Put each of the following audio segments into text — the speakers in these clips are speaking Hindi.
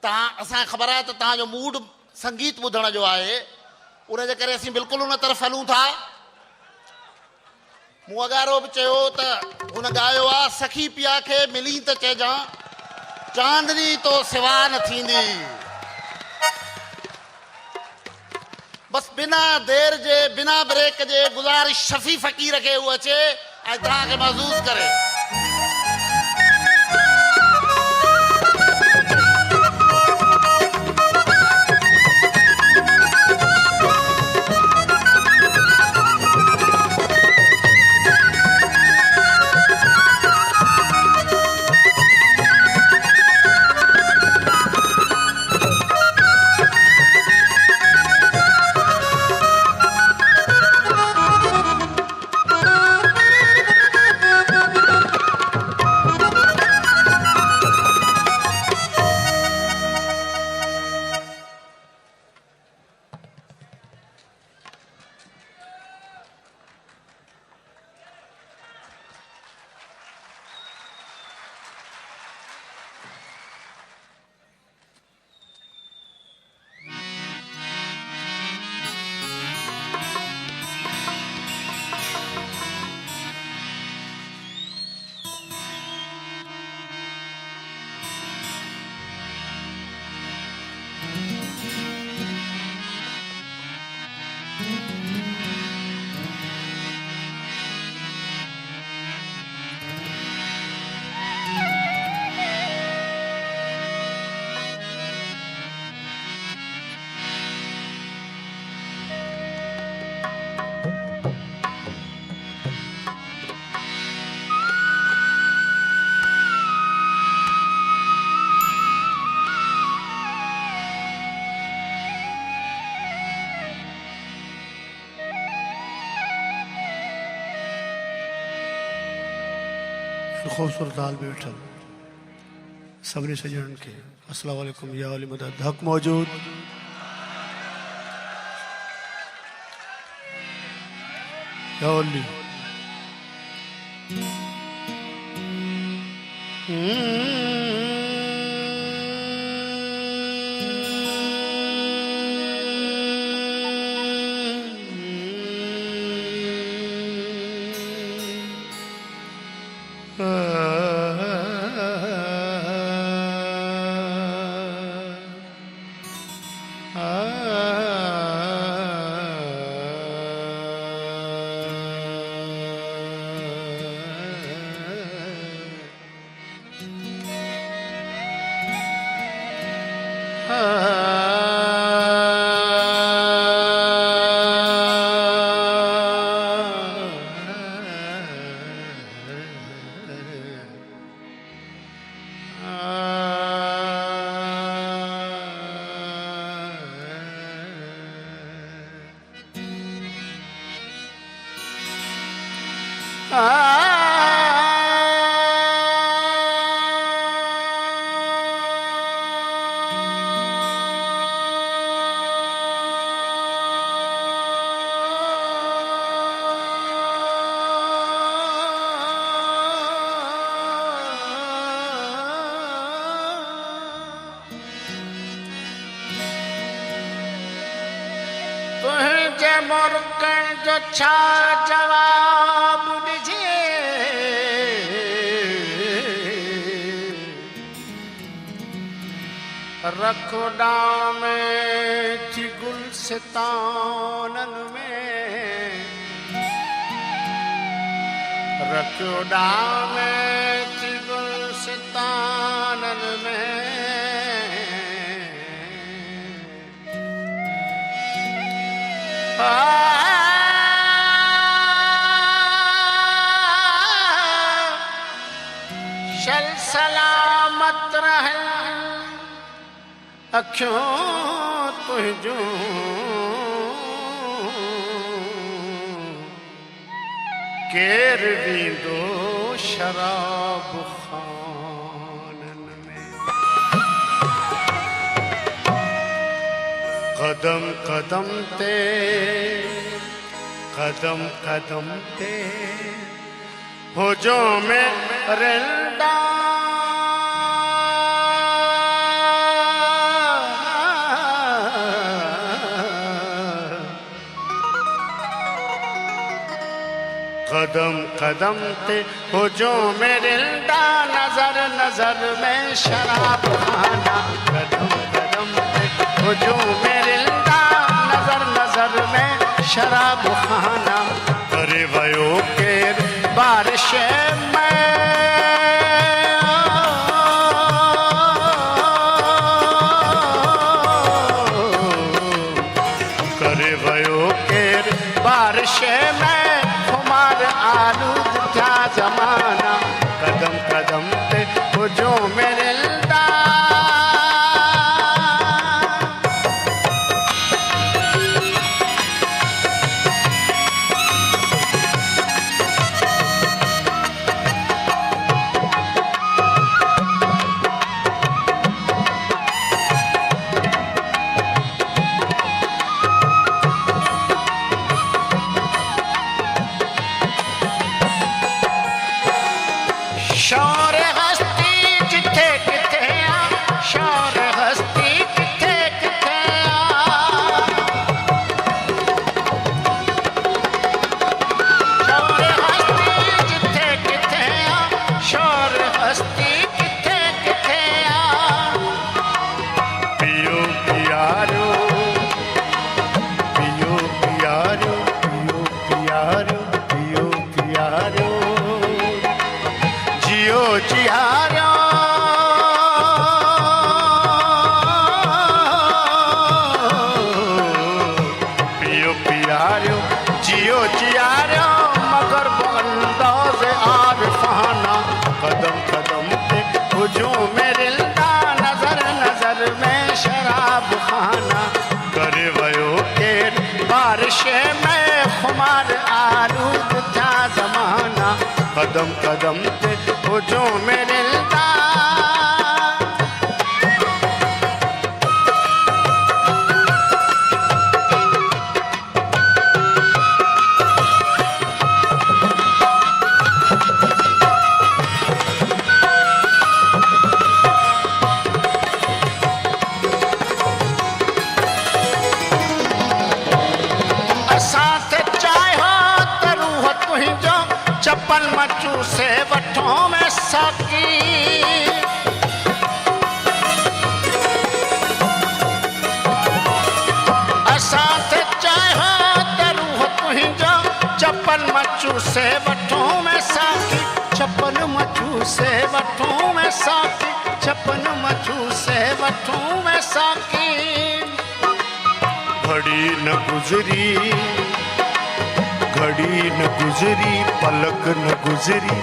असां ख़बर आहे त तव्हांजो मूड संगीत ॿुधण जो आहे, उनजे करे असीं बिल्कुलु उन तरफ़ हलूं था। मूं अॻारो बि चयो त हुन ॻायो आहे, सखी पिया खे मिली त चइजां चांदनी तो सिवा न थींदी। बस बिना देर जे बिना ब्रेक जे गुज़ारिश शफ़ी फ़कीर खे उहो अचे ऐं तव्हांखे महसूस करे। खूबसूरत हाल में बैठल सबने सजन के अस्सलाम वालेकुम या वाली मदद हक मौजूद। या वाली जो छा जवाब दीजिए रखो डाम में थी गुलसितानन में रखो डाम में थी गुलसितानन में शल सलामत रहे अखियों तुझो केर वींदो शराब खानन में कदम कदम ते कदम कदम ते हो जो में रिंदा कदम कदम ते हो जो मेरे दिलदा नजर नजर में शराब खाना कदम कदम ते हो जो मेरे दिलदा नजर नजर में शराब खाना करे वयो के बारिश में करे वयो के बारिश में खुमार आलूद क्या जमाना कदम कदम पे वो जो मेरे दिलदा शौर हस्ती जिथे किथे आ शौर हस्ती किथे किथे आ शौर हस्ती जिथे किथे आ शौर हस्ती किथे किथे आ पियो पियारो पियो पियारो पियो पियारो पियो पियारो जियो जियारो पियो पियारो जियो जियारो मगर अंदाज आरिफाना कदम कदम पे हुजूम मेरे दिलदा नजर नजर में शराब खाना करे वयो के बारिश में खुमार आलूद था जमाना कदम कदम पे वो जो मेरे दिलदा असां ते चाहे तरू हो तुंहिंजो चप्पल मचू से वठो में साकी असां ते चाहे तरू हो तुंहिंजो चप्पल मचू से वठो में साकी चप्पल मचू से वठो में साकी चप्पल मचू से वठो में साकी घड़ी न गुजरी घड़ी न गुजरी पलक न गुजरी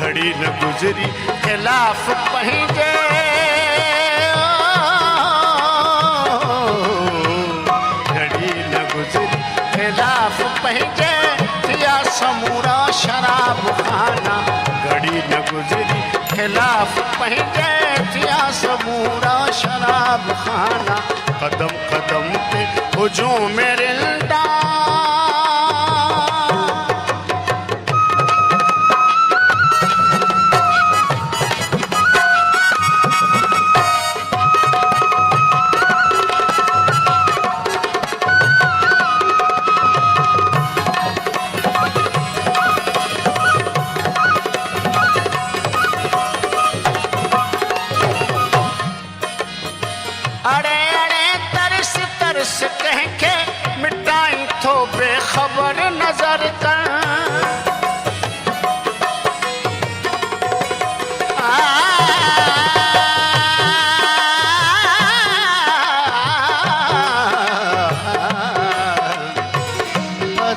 घड़ी न गुजरी खिलाफ पहुंचे घड़ी न गुजरी खिलाफ पहुंचे थिया समूरा शराब खाना घड़ी न गुजरी खिलाफ पहुंचे थिया समूरा शराब खाना कदम कदम पे वो जो मेरे दिलदा अड़े अड़े तरस तरस कह के मिटाई थो बेखबर नजर कर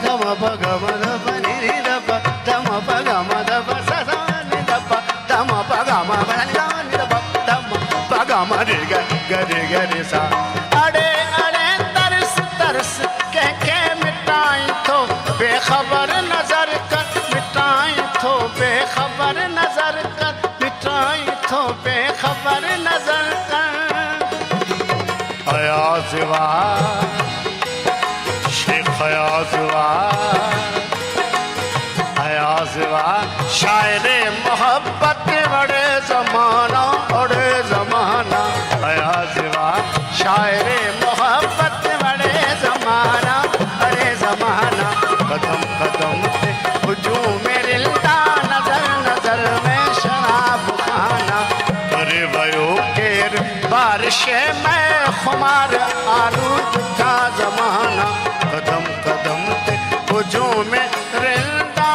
धम भगम धम नि धप धम भगम धप सनि धप धम भगम धम भगम रे गरे गरे सा अड़े अड़े तरस तरस कह के मिटाई तो बेखबर नजर कर मिटाई तो बेखबर नजर कर मिटाई तो बेखबर नजर कर अयाज़वा शेख अयाज़वा अयाज़वा शायरे मोहब्बत बड़े जमाना अयाज़वा शायरे मोहब्बत बड़े जमाना अरे जमाना कदम कदम पे हुजूम मेरे बारिश में खुमार आलूद था जमाना कदम कदम ते बुझों में रिंदा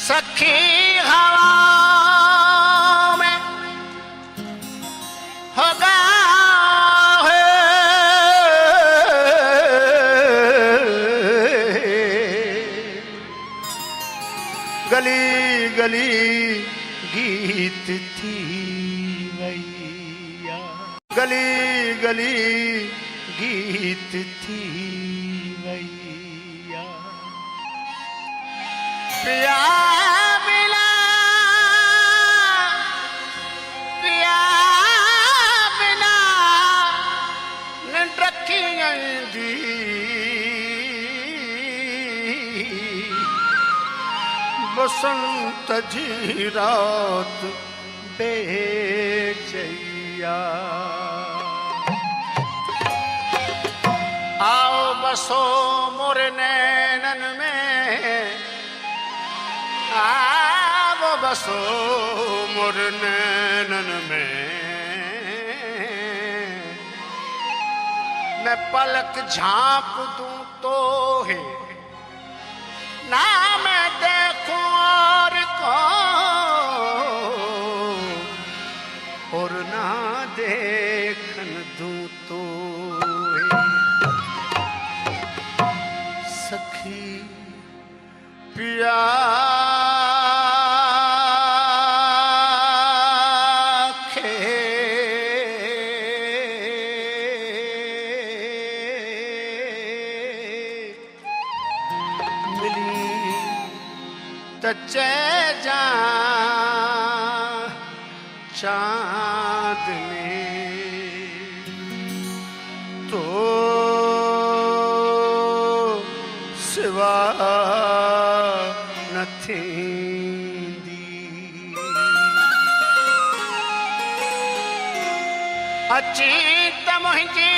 सखी हवा में होगा गली गली गीत थी भैया गली गली गीत थी भैया पिया बिना पिया बिना निंड रखी दी बसंत जी रात बेचैया आओ बसो मोर नैनन में आओ बसो मोर नैनन में मैं पलक झांप दूं तो है ना मैं देखूं और ना देखन दूं तो सखी पिया तचे जा चांदनी तो सिवा न थींदी अची त मुंहिंजी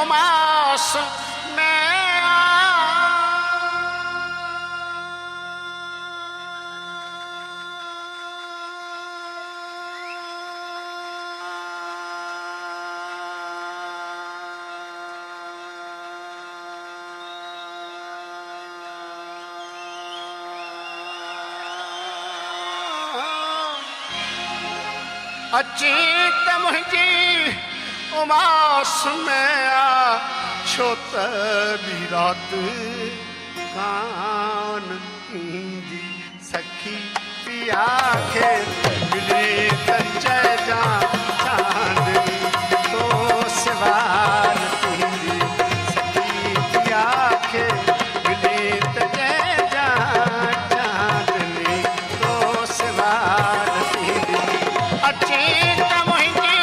उमास में अची त मुंहिंजी उमास में आ छो त ॿी राति कान ईंदी सखी पिया खे मिली त चइजां चांदनी तो सिवा न थींदी सखी पिया खे मिली त चइजां चांदनी तो सिवा न थींदी अची त मुंहिंजी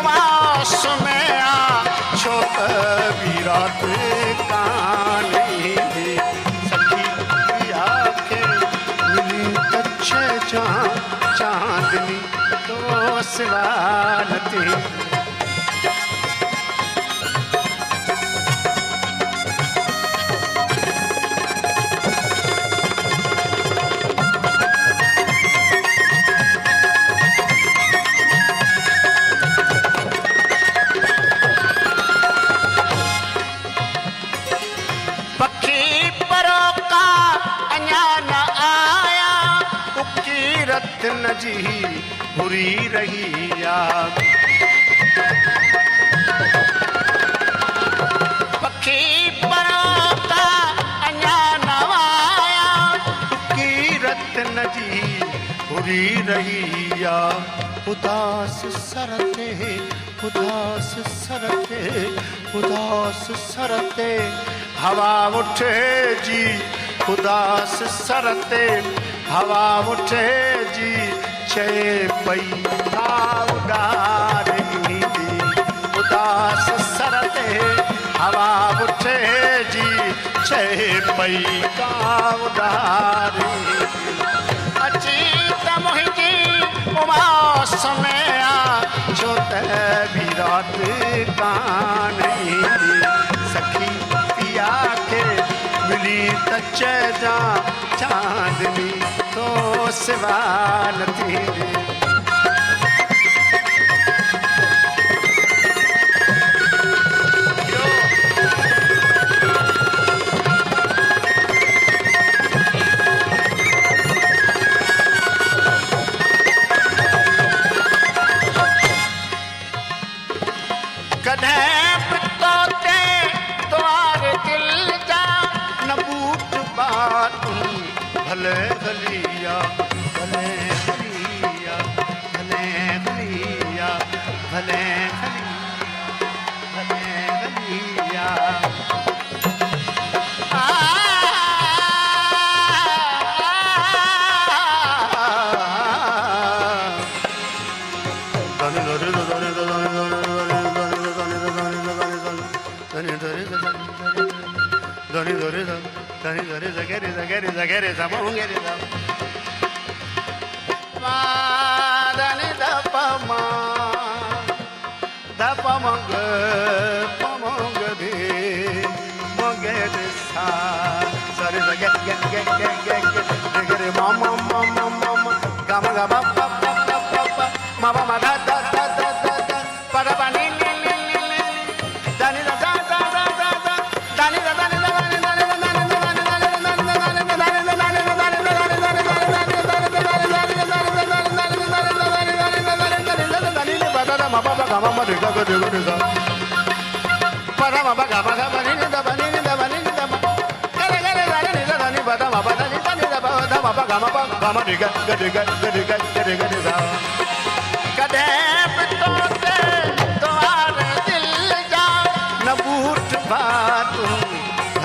उमास में आ छो त ॿी राति कान ईंदी सखी पिया खे मिली त चइजां चांदनी तो सिवा न थींदी रत्न जी बुरी रही याद पखी परोता अञा नवाया की रत्न जी बुरी रही या उदास सरते उदास सरते उदास सरते हवा उठे जी उदास सरते हवा उठे जी चए पई का उडारी उदास सर ते हवा उठे जी चए पई का उडारी अची त मुंहिंजी उमास में आ छो त बि रात कान ईंदी सखी पिया खे मिली त चइजां चांदनी तो सिवा न थींदी भले खलिया भले खलिया भले खलिया भले खलिया भले खलिया zagere zamongere zam ma dani da pa ma mong de mongere sa sare zagere ma ga ma pa ma ma da pa da pa ni dani da dani da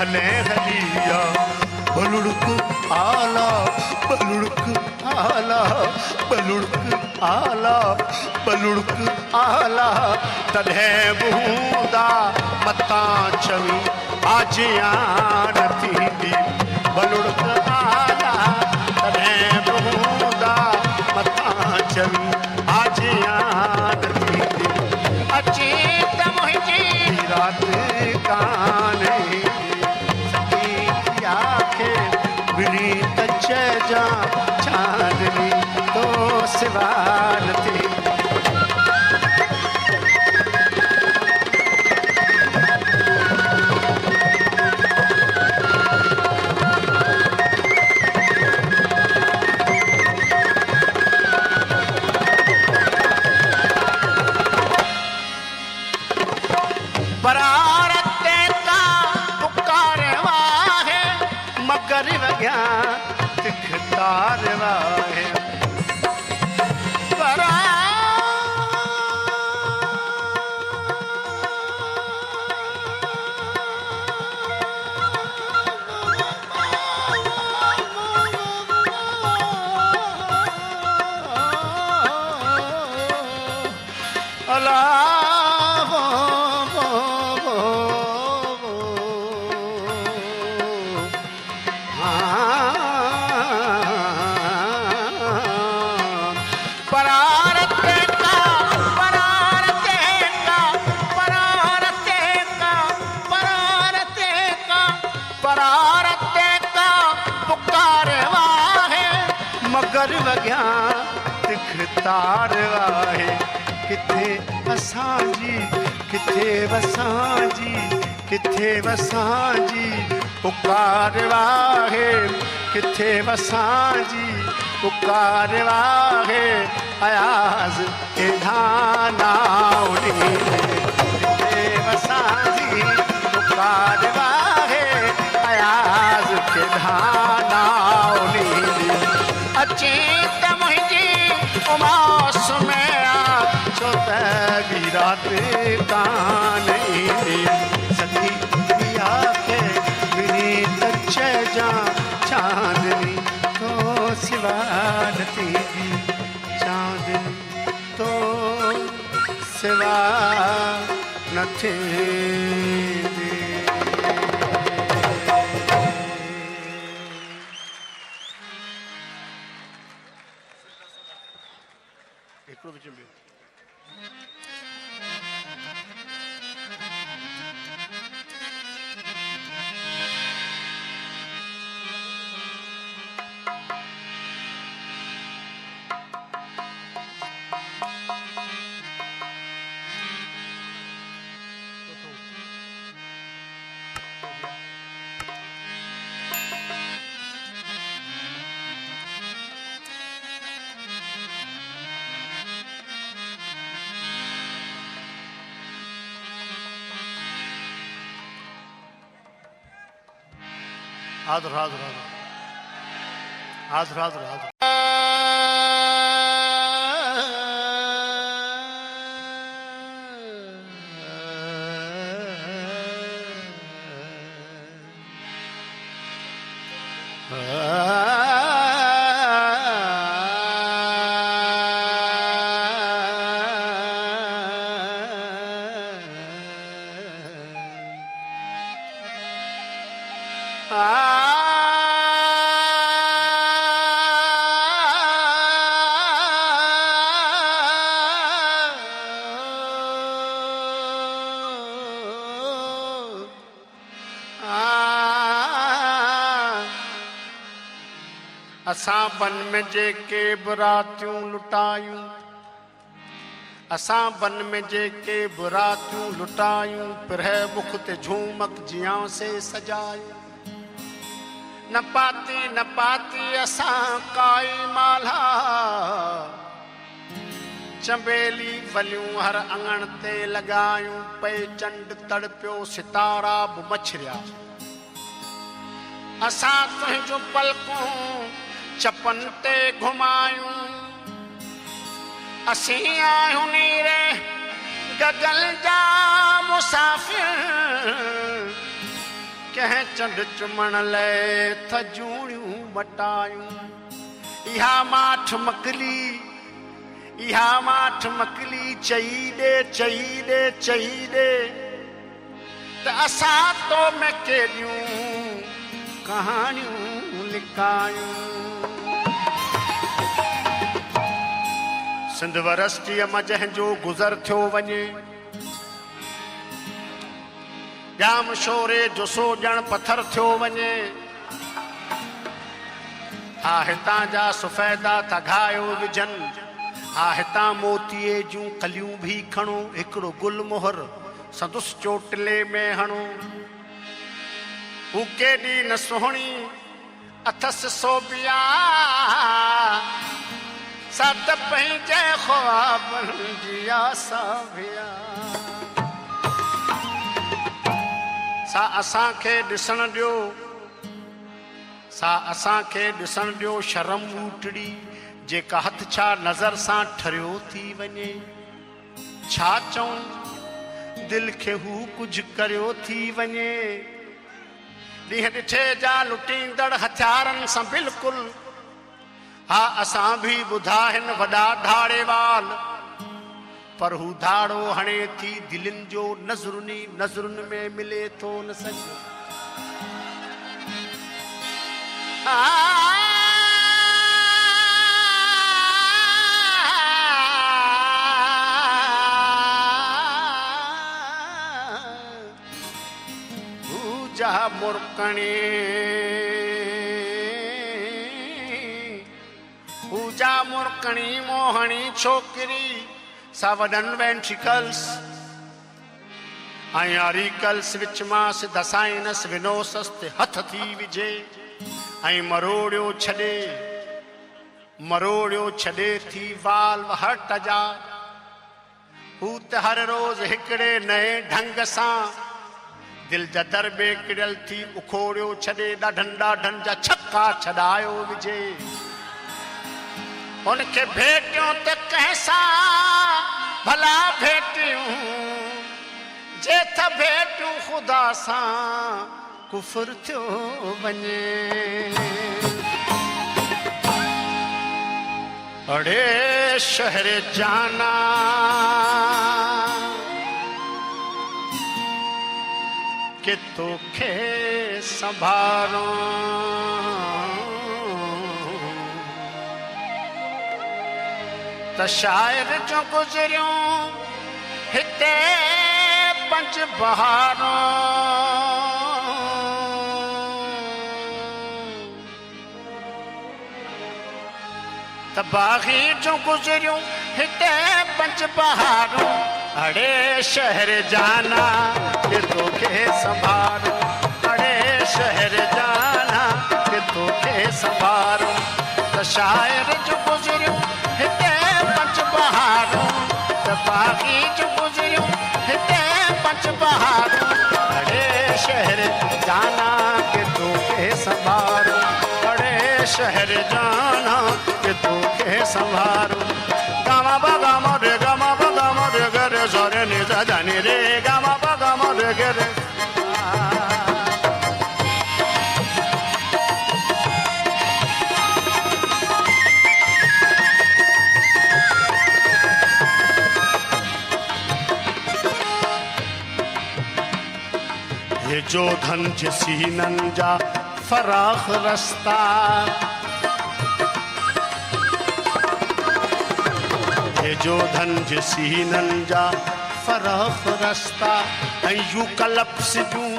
भले हलिया बलुड़क आला बलुड़क आला बलुड़क आला बलुड़क आला तॾहिं बूंदा मतां छवी आजियान थींदी बलुड़क आला तॾहिं बूंदा मतां छवी आजियान थींदी अची त मुंहिंजी रात कान जा चांदनी तो सिवा न थी बरारत का पुकारवा है मगर वग्या तिखतारवा है मगर वग्या तिखतारवा है किथे असांजी किथे वसांजी किथे वसांजी पुकारवा है किथे वसांजी पुकारवा है अयाज के धाना उड़ी किथे वसांजी पुकारवा है अयाज के धाना उड़ी अची त मुंहिंजी उमास में आ छो त बि रात कान ईंदी सखी पिया खे मिली त चइजां चांदनी तो सिवा न थींदी सिवा नथी हादर हादर हादर हादर हादर असां बन में जेके बुरातियूं लुटायूं असां बन में जेके बुरातियूं लुटायूं पिरह मुख ते झूमक जियां से सजायूं न पाती असां काई माला चंबेली वलियूं हर अंगण ते लॻायूं पे चंड तड़पियो सितारा बि मछरिया असां तुंहिंजूं पलकूं चपन ते घुमायूं असीं आहियूं नीरे गगन जा मुसाफ़िर कंहिं चंड चुमण लाइ थजूड़ियूं मटायूं इहा माठ मकली चई ॾे त असां तो में केॾियूं कहानियूं लिकायूं सिंध वरस्टीअ मां जंहिंजो गुज़र थियो वञे जाम शोरे जो सो ॼण पथर थियो वञे हा हितां जा सुफ़ैदा तघायो विझनि हा हितां मोतीअ जूं कलियूं बि खणो हिकिड़ो गुल मोहर संदुसि चोटले में हणो हू केॾी न सुहिणी अथसि सोबिया सत पंहिंजे ख्वाबनि जी आसाभिया सा असांखे ॾिसण ॾियो शर्म ॿूटड़ी जेका हथ छा नज़र सां ठरियो थी वञे छा चऊं दिलि खे हू कुझु करियो थी वञे ॾींहं ॾिठे जा लुटींदड़ हथियारनि सां बिल्कुलु हा असां बि ॿुधा हिन वॾा धाड़े वाल पर हू धाड़ो हणे थी दिलनि जो नज़रुनि में मिले थो न सॼो पूजा मुरकणी मोहणी छोकरी सा वॾनि वेंट्रिकल्स ऐं आरिकल्स विच मां सिधा साइनस विनोसस ते हथ थी विझे ऐं मरोड़ियो छॾे थी वाल्व हट जा हू त हर रोज़ हिकिड़े नए ढंग सां दिल जा दरबे किड़ल थी उखोड़ियो छॾे ॾाढनि जा छक्का छॾायो विझे उनखे भेटियूं त कंहिंसां भला भेटियूं जे त भेटियूं ख़ुदा सां कुफर थियो वञे अड़े शहर जाना कि तोखे संभारो त शायर जो गुजरियों हिते पंज बहारों त बागी जो गुजरियों हिते पंज बहारों अड़े शहर जाना कि तोखे संभारो अड़े शहर जाना कि तोखे संभारो त शायर जो गुजरियों हिते पंज बहारों त बागी जो गुजरियों हिते पंज बहारों अड़े शहर जाना कि तोखे संभारो अड़े शहर जाना कि तोखे संभारो गामा बागा मोरे गामा बागा मोरे गरे सरे निजा जानी रे गामा बागा मोरे गरे ये जो धन सीनन जा फराख रस्ता ये जो धन सीनन जा फराख रस्ता यू कलप्स जूं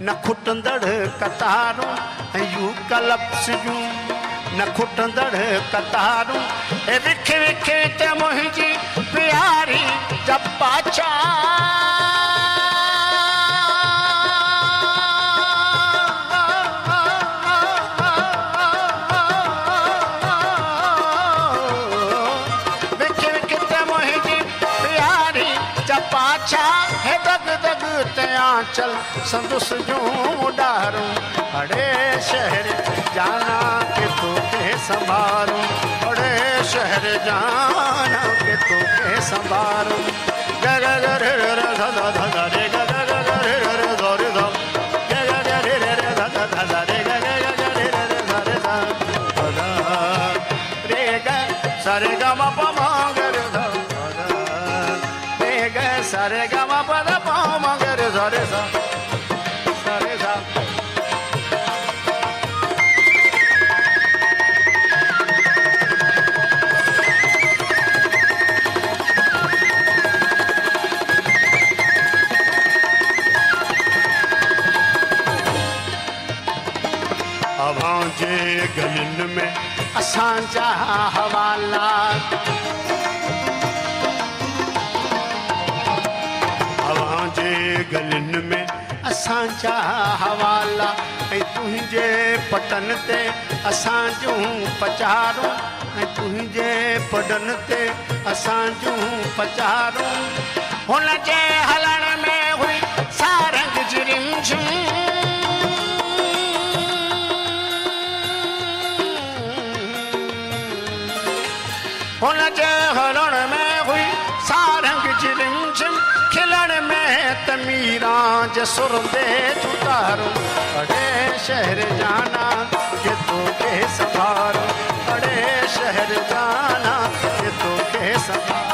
न खुटंदड़ कतारूं यू कलप्स जूं न खुटंदड़ कतारूं ए विख विख ते मुंहिंजी प्यारी जब पाचा चल संदुस जूं डारूं अड़े शहर जाना के तोखे संभारूं अड़े शहर जाना के तोखे संभारूं ग ग ग रे रे ध ध ध ध रे ग ग ग ग रे रे ध रे ध ग ग ग रे रे रे ध ध ध ध रे ग ग ग ग रे रे रे ध रे ध रे ग सा रे ग म प म ग रे ध रे ग सा रे ग म प ध प म ग रे ध रे सा अभांजे गलिन में असांजा हवाला अभांजे गलिन में असांजा हवाला ऐं तुंहिंजे पटन ते असां जूं पचारूं ऐं तुंहिंजे पडन ते असां जूं पचारूं हुन जे हलण में हुई सारंग जी रिमझिम हुन जे हलण में हुई सारंग जी रिमझिम खिलण में तमीरा जसुर दे जुतारूं अड़े शहर जाना कि तोखे संभारो अड़े शहर जाना कि तोखे संभारो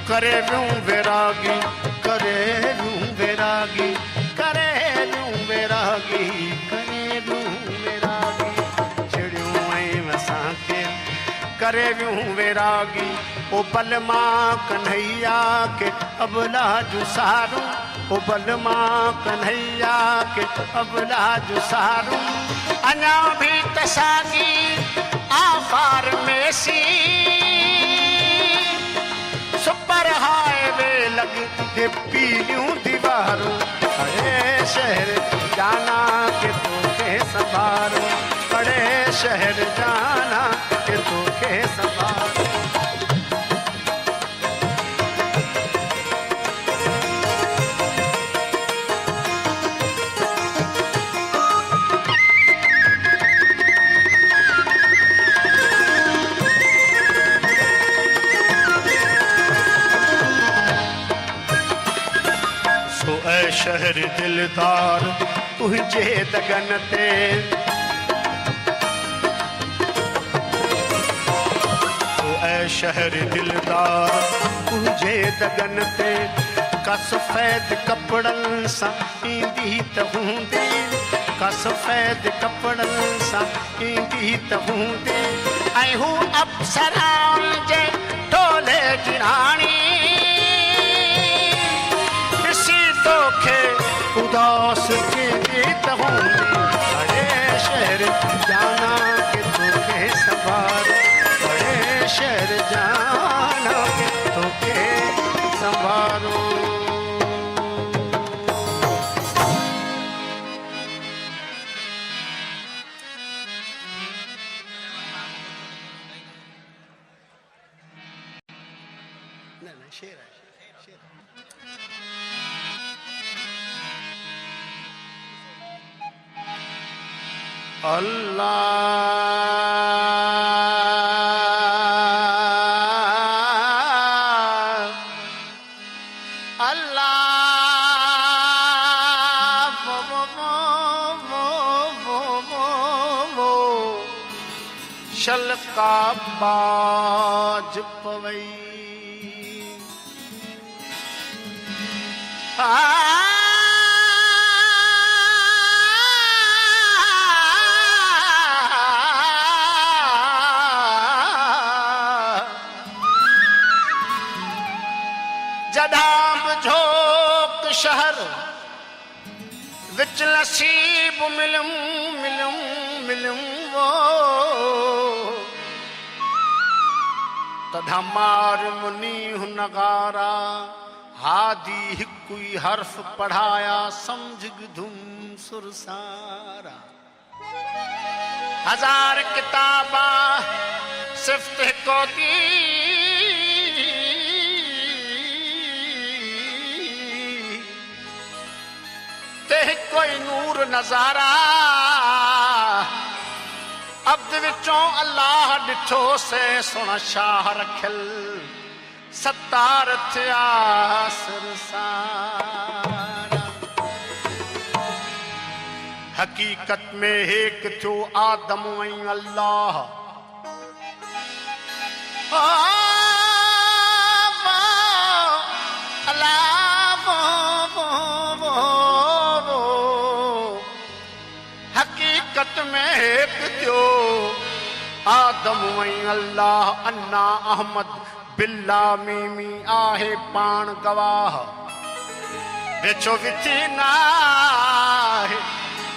करे रूं वैरागी करे रूं वैरागी करे रूं वैरागी करे रूं वैरागी छिड़ियूं ऐं असांखे करे रूं वैरागी ओ बलमा कन्हैया के अबला जूं सारूं ओ बलमा कन्हैया के अबला जूं सारूं अञा भी तसागी आफार में सी सुपर हाईवे लग के पीलियूं दीवारूं अड़े शहर जाना के तोखे संभारो अड़े शहर जाना के तोखे संभारो शहर दिलदार तुझे दगन ते शहर दिलदार तुझे दगन ते का सफेद कपड़न सा ईंदी त हूंदी का सफेद कपड़न सा ईंदी त हूंदी ऐं हू अप्सराउनि जे टोले जी राणी ॾिसी तोखे उदास थींदी त हूंदी अड़े शहर जाना के तोखे संभार शहर जाना के तोखे संभारो ना शेर है शलका बाज पवई जदाब झोक शहर विच नसीब मिलूं मिलूं मिलूं वो तथा मार मुनी नगारा हादी हिकुई हर्फ पढ़ाया समझ धुम सुरसारा हजार किताबा सिफ्त को दी ते कोई नूर नजारा अब्द विचों अल्लाह डिठो से सुन शाह रखिल सत्तार थिया सरसारा हकीकत में एक थियो आदम ऐं अल्लाह हकीकत में एक थियो आदम ऐं अल्लाह अन्ना अहमद बिल्ला मीमी आहे पाण गवाह वेचो विथी नाहे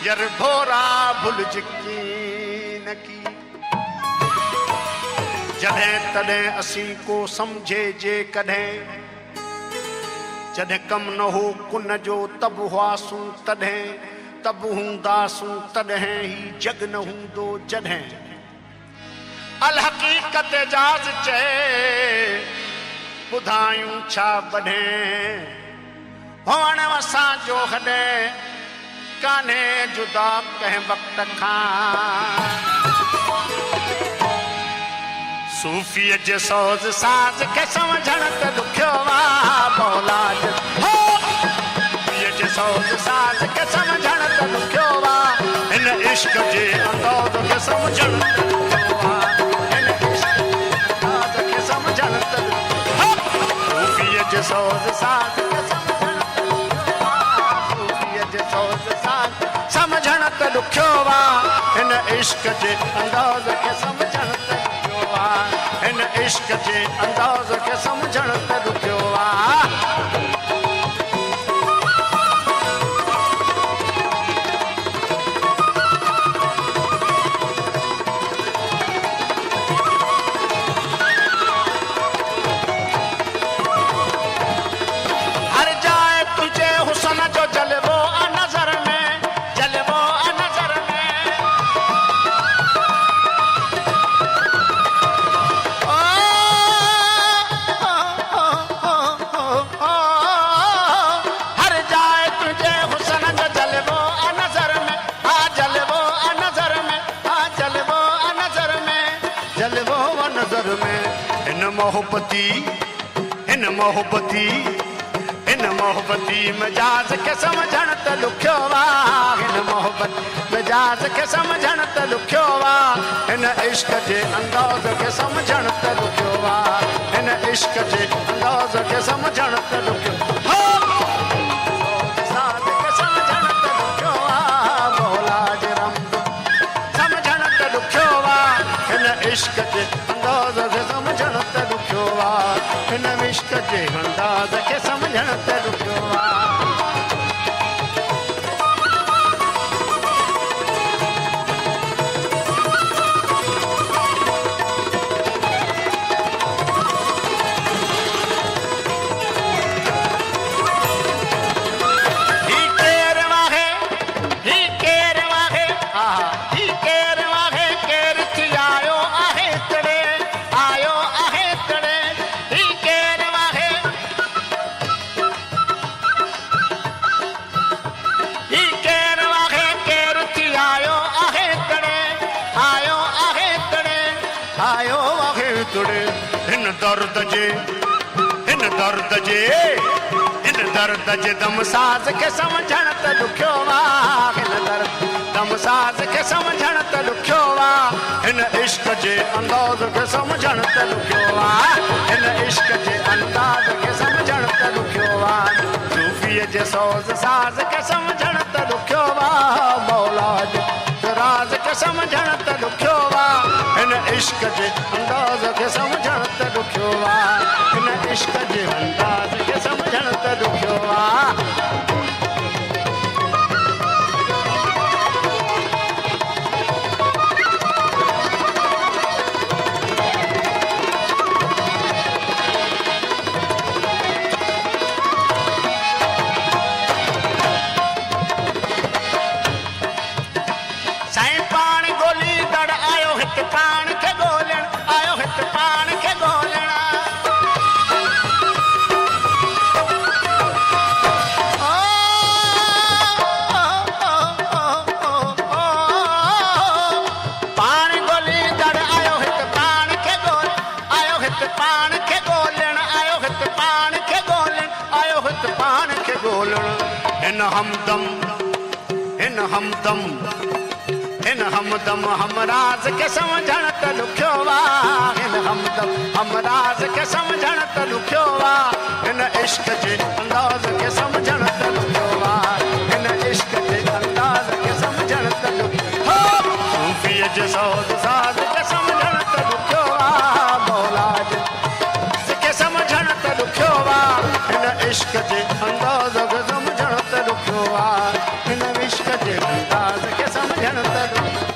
यर भोरा भुलज कीन की जॾहिं तॾहिं असीं को समझे जे कॾहिं जॾहिं कम न हो कुन जो तब हुआसूं तॾहिं तब हूंदासूं तॾहिं ही जग न हूंदो जॾहिं अल हकीकत जाज़ चए ॿुधायूं छा बढें हुअण असांजो हॾे कान्हे जुदा कंहिं वक़्त खां सूफ़ीअ जे सोज़ साज़ खे सम्झण त ॾुखियो आहे मौलाज सूफ़ीअ जे सोज़ साज़ खे सम्झण त ॾुखियो आहे हिन इश्क जे अंदाज़ खे सम्झण त ॾुखियो आहे हिन इश्क जे अंदाज़ खे सम्झण त सूफ़ीअ जे सोज़ साज़ खे सम्झण त ॾुखियो आहे सूफ़ीअ जे सोज़ साज़ सम्झण त ॾुखियो आहे हिन इश्क जे अंदाज़ खे सम्झण त ॾुखियो आहे हिन इश्क जे अंदाज़ खे सम्झण त ॾुखियो आहे मोहब्बती इन हिन मोहब्बती मिजाज खे समझण त ॾुखियो वा हिन मोहब्बत मिजाज खे समझण त ॾुखियो वा हिन इश्क जे अंदाज़ खे समझण त ॾुखियो वा हिन इश्क जे अंदाज़ खे समझण त ॾुखियो साज़ खे समझण त ॾुखियो वा मौला जे रम समझण त ॾुखियो वा हिन इश्क जे अंदाज़ खे समझण त ॾुखियो वा हिन इश्क जे अंदाज़ खे समझण त ॾुखियो वा हिन दर्द जे दम साज़ खे समझण त ॾुखियो वा हिन दर्द दम साज़ खे समझण त ॾुखियो वा हिन इश्क जे अंदाज़ खे समझण त ॾुखियो वा हिन इश्क जे अंदाज़ खे समझण त ॾुखियो वा सूफ़ीअ जे सोज़ साज़ खे समझण त ॾुखियो वा मौला जे राज़ खे समझण त ॾुखियो वा हिन इश्क जे अंदाज़ खे समझण त ॾुखियो वा हिन इश्क जे अंदाज़ खे समझण त ॾुखियो वा हिन हमदम हमराज़ खे समझण त ॾुखियो वा हिन हमदम हमराज़ खे समझण त ॾुखियो वा हिन इश्क जे अंदाज़ खे समझण त ॾुखियो वा हिन इश्क जे अंदाज़ खे समझण त ॾुखियो सूफ़ीअ जे सोज़ साज़ खे समझण त ॾुखियो वा मौला खे समझण त ॾुखियो वा हिन इश्क जे अंदाज़ खे समझण त ॾुखियो वा हिन इश्क जे अंदाज़ खे समझण त ॾुखियो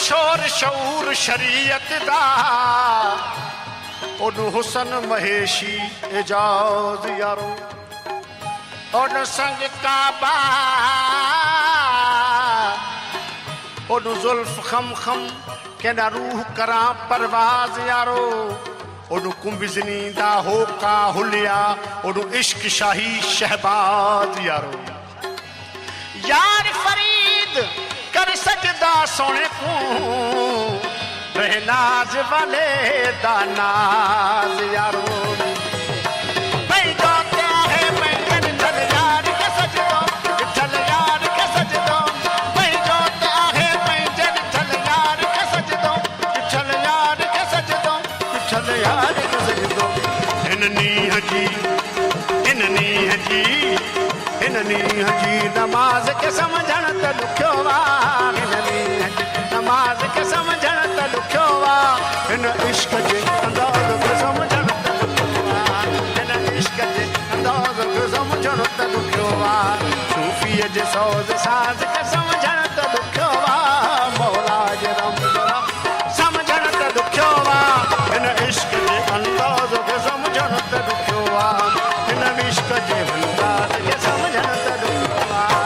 शोर शऊर शरीयत दा ओॾो हुसन महेशी एजाज़ यारो ओॾो संग काबा ओॾो ज़ुल्फ खम खम केॾा रूह करां परवाज़ यारो ओॾो कुंभिज़नी दा होका हुलिया ओॾो इश्क शाही शहबाज यारो यार फरीद कर सजदा सोने को रहनाज वाले दानाज यारो मैं गाता है मैं चल यार के सजदो चल यार के सजदो मैं गाता है मैं चल यार के सजदो चल यार के सजदो चल यार के सजदो इन इन नीह जी नमाज़ खे सम्झण त ॾुखियो आहे हिन नीह जी नमाज़ खे सम्झण त ॾुखियो आहे हिन इश्क जे अंदाज़ खे सम्झण त ॾुखियो आहे हिन इश्क जे अंदाज़ खे सम्झण त ॾुखियो आहे सूफ़ीअ जे सौज़ साज़ खे सम्झण त ॾुखियो आहे मौला जे रम सम्झण त ॾुखियो आहे हिन इश्क जे अंदाज़ खे सम्झण त ॾुखियो आहे हिन इश्क जे अंदाज़ खे सम्झण त ॾुखियो आहे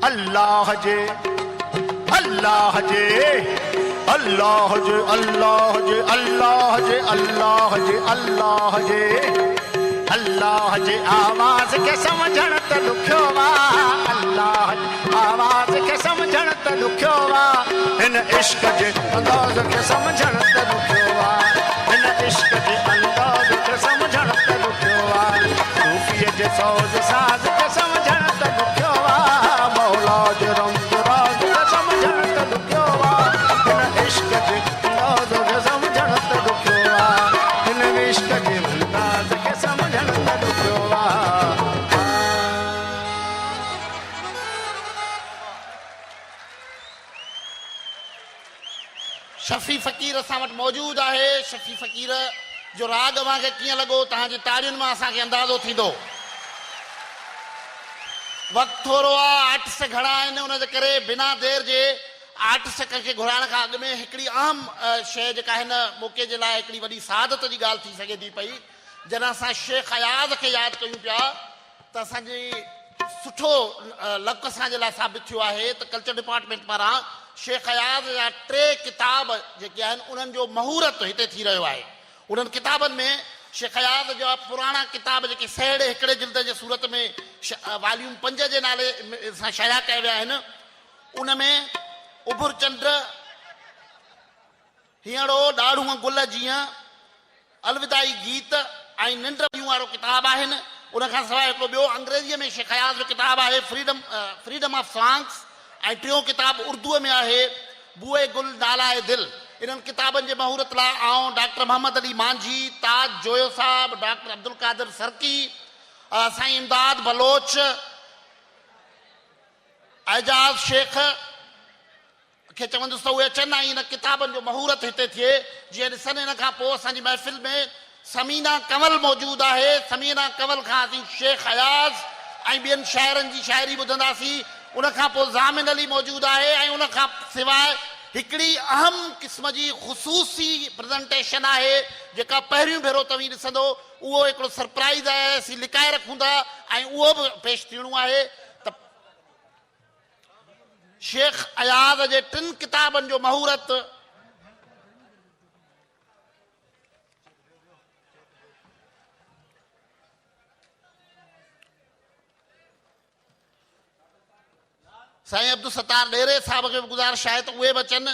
अल्लाह जे अल्लाह जे अल्लाह जे अल्लाह जे अल्लाह जे अल्लाह जे अल्लाह जे अल्लाह जे आवाज़ खे सम्झण त ॾुखियो आहे अल्लाह जे आवाज़ खे सम्झण त ॾुखियो आहे हिन इश्क जे अंदाज़ खे सम्झण त ॾुखियो आहे हिन इश्क जे अंदाज़ खे सम्झण त ॾुखियो आहे सूफ़ीअ जे सौज़ साज़ खे सम्झण त ॾुखियो आहे मौला जे रंग राज खे सम्झण त ॾुखियो आहे हिन इश्क जे अंदाज़ खे सम्झण त ॾुखियो आहे हिन इश्क जे अंदाज़ खे सम्झण त ॾुखियो आहे शफ़ी फ़क़ीर असां वटि मौजूदु आहे शफ़ी फ़क़ीर जो राग अव्हांखे कीअं लॻो तव्हांजी ताड़ियुनि मां असांखे अंदाज़ो थींदो वक़्तु थोरो आहे आर्टिस्ट घणा आहिनि उनजे करे बिना देरि जे आर्टिस्ट खे घुराइण खां अॻु में हिकिड़ी अहम शइ जेका हिन मौक़े जे लाइ हिकिड़ी वॾी सआदत जी ॻाल्हि थी सघे थी पई जॾहिं असां शेख अयाज़ खे यादि कयूं पिया त असांजी सुठो लक असांजे लाइ साबित थियो आहे त कल्चर डिपार्टमेंट पारां शेख अयाज़ जा 3 किताब जेके आहिनि उन्हनि जो महूरत हिते थी रहियो आहे उन्हनि किताबनि में शेख अयाज़ जा पुराणा किताब जेके सेड़े हिकिड़े जिल्द जे सूरत में वॉल्यूम 5 जे नाले सां शाया कया विया आहिनि उन में उभर चंड हींअरो ॾाढ़ूं गुल जीअं अलविदाई गीत ऐं निंड वारो किताब आहिनि उनखां सवाइ हिकिड़ो ॿियो अंग्रेजीअ में शेख अयाज़ जो किताब आहे फ्रीडम ऑफ सॉन्ग्स ऐं टियों किताब उर्दूअ में आहे बुए गुल नालाए दिल इन्हनि किताबनि जे महूरत लाइ आउं डॉक्टर मोहम्मद अली मांझी ताज जोयो साहब डॉक्टर अब्दुल कादिर सरकी साईं इमदाद बलोच एजाज शेख खे चवंदुसि त उहे अचनि ऐं इन किताबनि जो महूरत हिते थिए जीअं ॾिसनि इन खां पोइ असांजी महफ़िल में समीना कंवल मौजूदु आहे समीना कंवल खां असीं शेख अयाज़ ऐं ॿियनि शाइरनि जी शाइरी ॿुधंदासीं उनखां पोइ ज़ामिन अली मौजूदु आहे ऐं उनखां सवाइ हिकिड़ी अहम क़िस्म जी ख़ुसूसी प्रेज़ेंटेशन आहे जेका पहिरियों भेरो तव्हीं ॾिसंदो उहो हिकिड़ो सरप्राइज़ आहे असीं लिकाए रखूं था ऐं उहो बि पेश थियणो आहे त शेख अयाज़ जे 3 किताबनि जो महूरत साईं अब्दुल सत्तार डेरे साहब खे बि गुज़ारिश आहे त उहे बि अचनि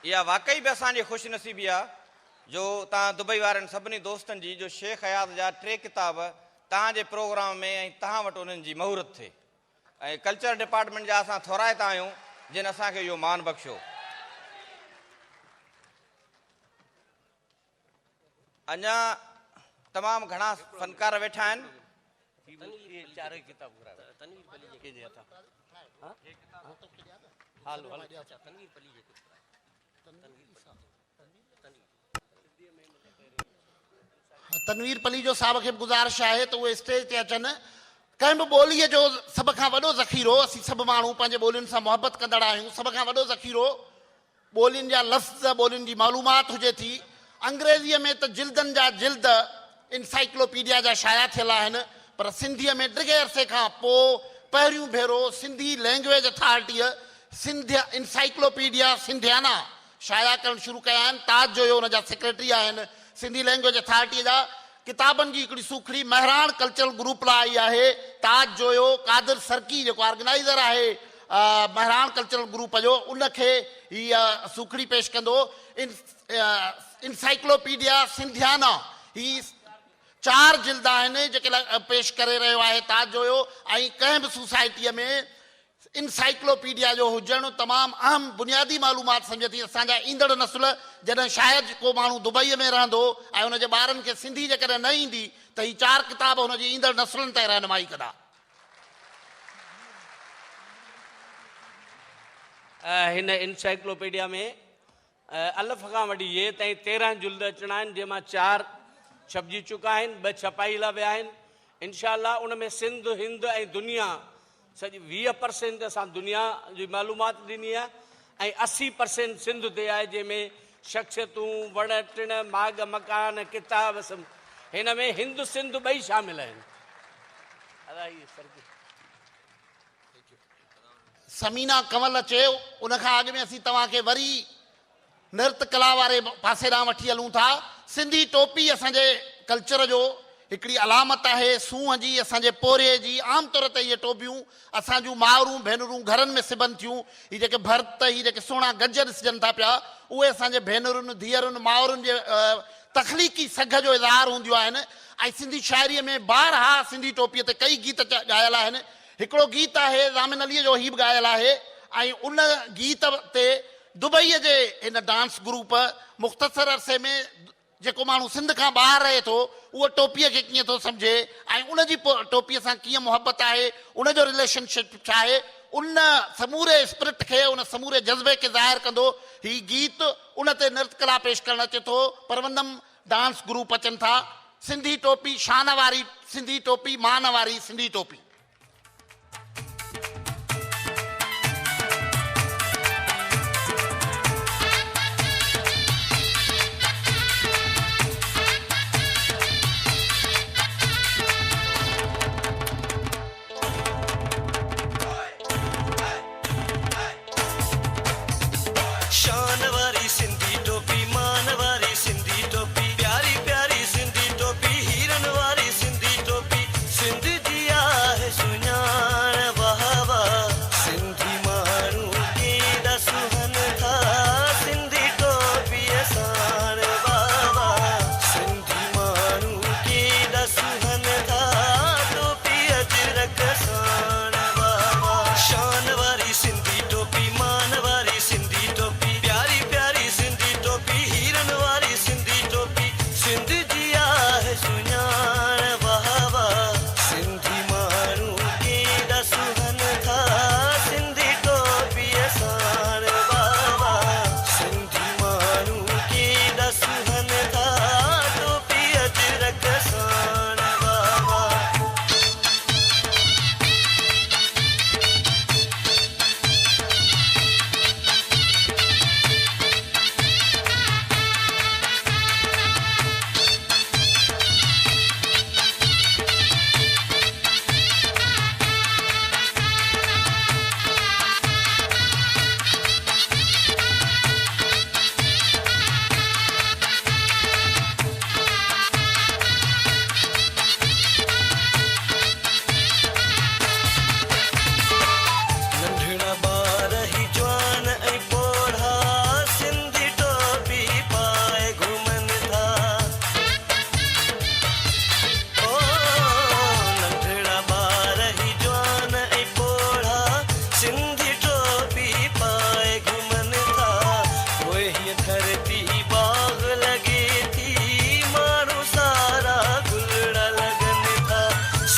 इहा वाकई बि असांजी ख़ुशनसीबी आहे जो तव्हां दुबई वारनि सभिनी दोस्तनि जी जो शेख अयाज़ जा 3 किताब तव्हांजे प्रोग्राम में ऐं तव्हां वटि उन्हनि जी महूरत थिए ऐं कल्चर डिपार्टमेंट जा असां थोराइता आहियूं जिन असांखे इहो मान बख़्शियो। अञा तमामु घणा फ़नकार वेठा आहिनि। तनवीर पली जो साहब खे बि गुज़ारिश आहे त उहे स्टेज ते अचनि। कंहिं बि ॿोलीअ जो सभ खां वॾो ज़ख़ीरो, असीं सभु माण्हू पंहिंजे ॿोलियुनि सां मुहबत कंदड़ आहियूं, सभ खां वॾो ज़ख़ीरो ॿोलियुनि जा लफ़्ज़, ॿोलियुनि जी मालूमात हुजे थी। अंग्रेज़ीअ में त जिल्दनि जा जिल्द इंसाइक्लोपीडिया जा शाया थियल आहिनि, पर सिंधीअ में ॾिघे अरसे खां पोइ पहिरियों भेरो सिंधी लैंग्वेज अथॉरिटीअ सिंधिया इंसाइक्लोपीडिया सिंधियाना शाया करणु शुरू कया आहिनि। ताज जोयो हुन जा सेक्रेटरी आहिनि। सिंधी लैंग्वेज अथॉरिटीअ जा किताबनि जी हिकिड़ी सूखड़ी महराण कल्चरल ग्रुप लाइ आई आहे। ताज जोयो कादिर सरकी जेको ऑर्गेनाइज़र आहे महराण कल्चरल ग्रुप जो, उनखे हीअ सूखड़ी पेश कंदो। इंसाइक्लोपीडिया सिंधियाना ही 4 जिल्द आहिनि जेके पेश करे रहियो आहे ताज जोयो। ऐं कंहिं बि सोसाइटीअ में इंसाइक्लोपीडिया जो हुजणु तमामु अहम बुनियादी मालूमात सम्झे थी। असांजा ईंदड़ नस्ल जॾहिं शायदि को माण्हू दुबईअ में रहंदो ऐं हुनजे ॿारनि खे सिंधी जेकॾहिं न ईंदी त ही 4 किताब हुनजी ईंदड़ नस्लनि ते रहनुमाई कंदा। हिन इंसाइक्लोपीडिया में अलफ़ खां वठी ये ताईं 13 जुल्द अचणा आहिनि, जंहिंमां 4 छपजी चुका आहिनि, 2 छपाई लाइ विया आहिनि। इनशाअल्लाह उन में सिंध, हिंद ऐं दुनिया सॼी 20% असां दुनिया जी मालूमात ॾिनी आहे ऐं 80% सिंध ते आहे, जंहिंमें शख़्सियतूं, वण टिण, माग मकान, किताब, हिन में हिंद सिंध ॿई शामिल आहिनि। समीना कंवल अचे उनखां अॻु में असीं तव्हांखे वरी नृत्य कला वारे पासे ॾांहुं वठी हलूं था। सिंधी टोपी असांजे कल्चर जो हिकिड़ी अलामत आहे सूंहं जी, असांजे पोरे जी। आम तौर ते इहे टोपियूं असां जूं माउरूं भेनरूं घरनि में सिबनि थियूं। हीअ जेके भर्त, हीअ जेके सुहिणा गज ॾिसजनि था पिया, उहे असांजे भेनरुनि, धीअरुनि, माउरुनि जे तख़लीक़ी सघ जो इज़हार हूंदियूं आहिनि। ऐं सिंधी शाइरीअ में बारहा सिंधी टोपीअ ते कई गीत ॻायल आहिनि। हिकिड़ो गीत आहे ज़ामिन अलीअ जो, ही बि ॻायल आहे। ऐं उन गीत ते दुबईअ जे हिन डांस ग्रुप मुख़्तसर अरसे में जेको माण्हू सिंध खां ॿाहिरि रहे थो उहो टोपीअ खे कीअं थो सम्झे ऐं उनजी टोपीअ सां कीअं मुहबत आहे, उनजो रिलेशनशिप छा आहे, उन समूरे स्पिरिट खे, उन समूरे जज़्बे खे ज़ाहिर कंदो ही गीत। उन ते नृत्य कला पेश करणु अचे थो। परवंदम डांस ग्रुप अचनि था। सिंधी टोपी शान वारी सिंधी टोपी, मान वारी सिंधी टोपी। सिंधी जी आहे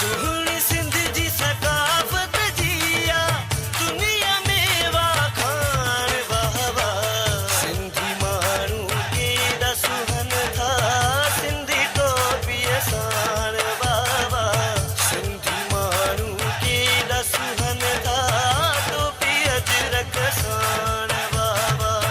सुहिणी सिंध जी सकाफ़त जिया दुनिया में वाखाण वाह वाह सिंधी माण्हू केॾा सुहन था सिंधी टोपीअ साण वाह वाह सिंधी माण्हू केॾा सुहन था टोपीअ अजरक साण वाह वाह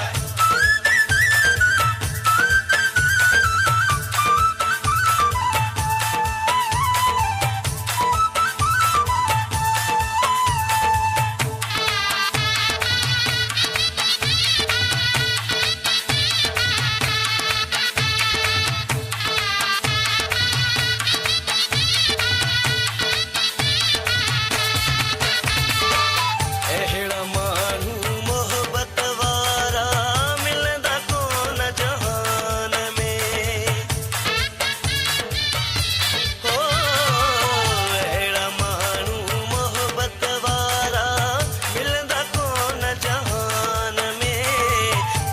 अहिड़ा माण्हू मोहबत वारा मिलंदा कोन जहान में हो अहिड़ा माण्हू मोहबत वारा मिलंदा कोन जहान में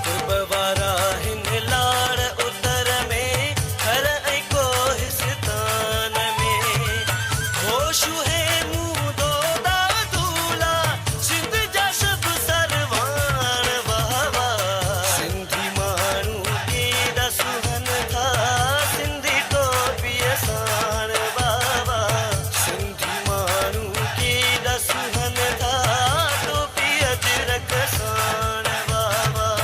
क़ुर्ब वारा हिन लाड़ उतर में हर ऐं कोहिस्तान में होशू है मूं दोदा दूला सिंध जा सभु सरवाण वाह वाह सिंधी माण्हू केॾा सुहन था सिंधी टोपीअ साण वाह वाह सिंधी माण्हू केॾा सुहन था टोपीअ अजरक साण वाह वाह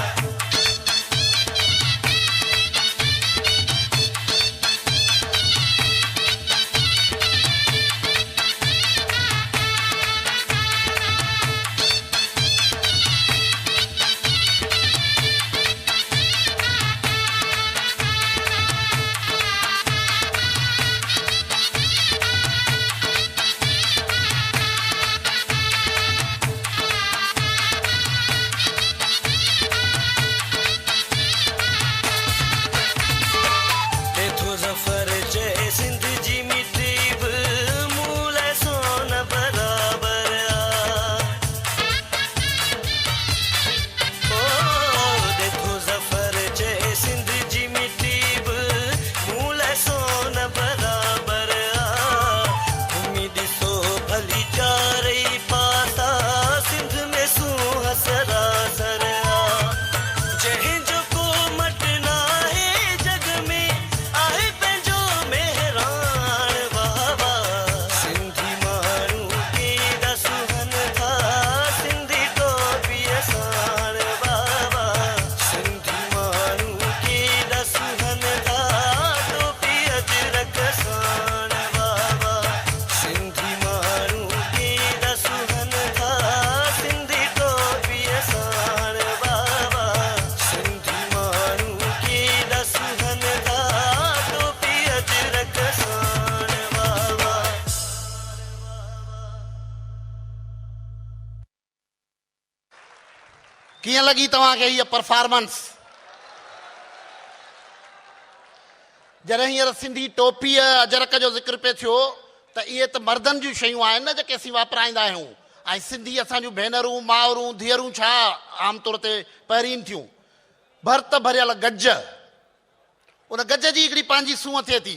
ॾेथो ज़फ़र चए सिंध जी मिटी बि मूं लाइ सोन बराबरि ॾेथो ज़फ़र चए सिंध जी मिटी बि मूं लाइ सोन बराबरि घुमी ॾिसो भली चारई पासा सिंध में सूंहं सरासर जंहिंजो को मट नाहे जग में आहे पंहिंजो मेहरान वाह वाह सिंधी माण्हू केॾा सुहन था सिंधी टोपीअ साण वाह वाह सिंधी माण्हू केॾा सुहन था टोपीअ अजरक साण वाह वाह सिंधी माण्हू केॾा सुहन था सिंधी टोपीअ साण वाह वाह सिंधी माण्हू केॾा सुहन था टोपीअ अजरक साण वाह वाह कीअं लॻी तव्हांखे हीअ परफॉर्मेंस जॾहिं हींअर सिंधी टोपीअ अजरक जो ज़िक्र पियो थियो त इहे त मर्दनि जूं शयूं आहिनि न जेके असीं वापराईंदा आहियूं ऐं सिंधी असांजूं भेनरूं मावरूं धीअरूं छा आमतौर ते पहिरीं थियूं भर्त भरियल गज उन गज जी हिकिड़ी पंहिंजी सूंहं थिए थी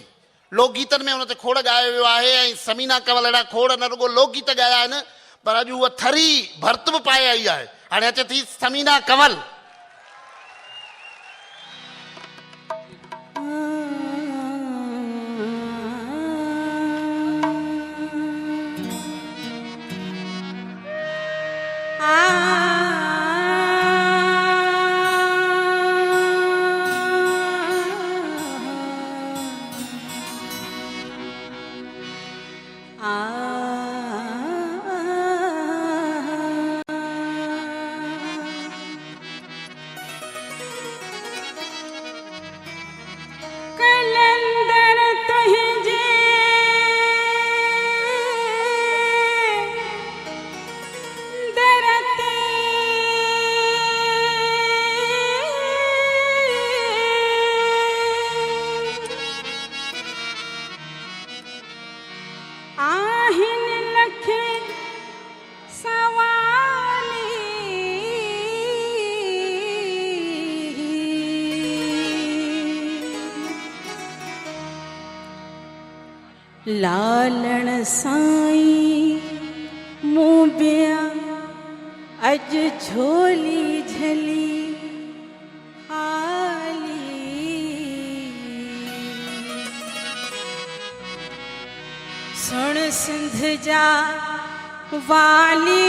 लोकगीतनि में हुन ते खोड़ ॻायो वियो आहे ऐं समीना कंवल अहिड़ा खोड़ न रुॻो लोकगीत ॻाया आहिनि पर अॼु उहा थरी भर्त बि पाए आई आहे हाणे अचे थी समीना कंवल आहिन लालण साईं मूं बिया अज झोली झली हाली सुन सिंध जा वाली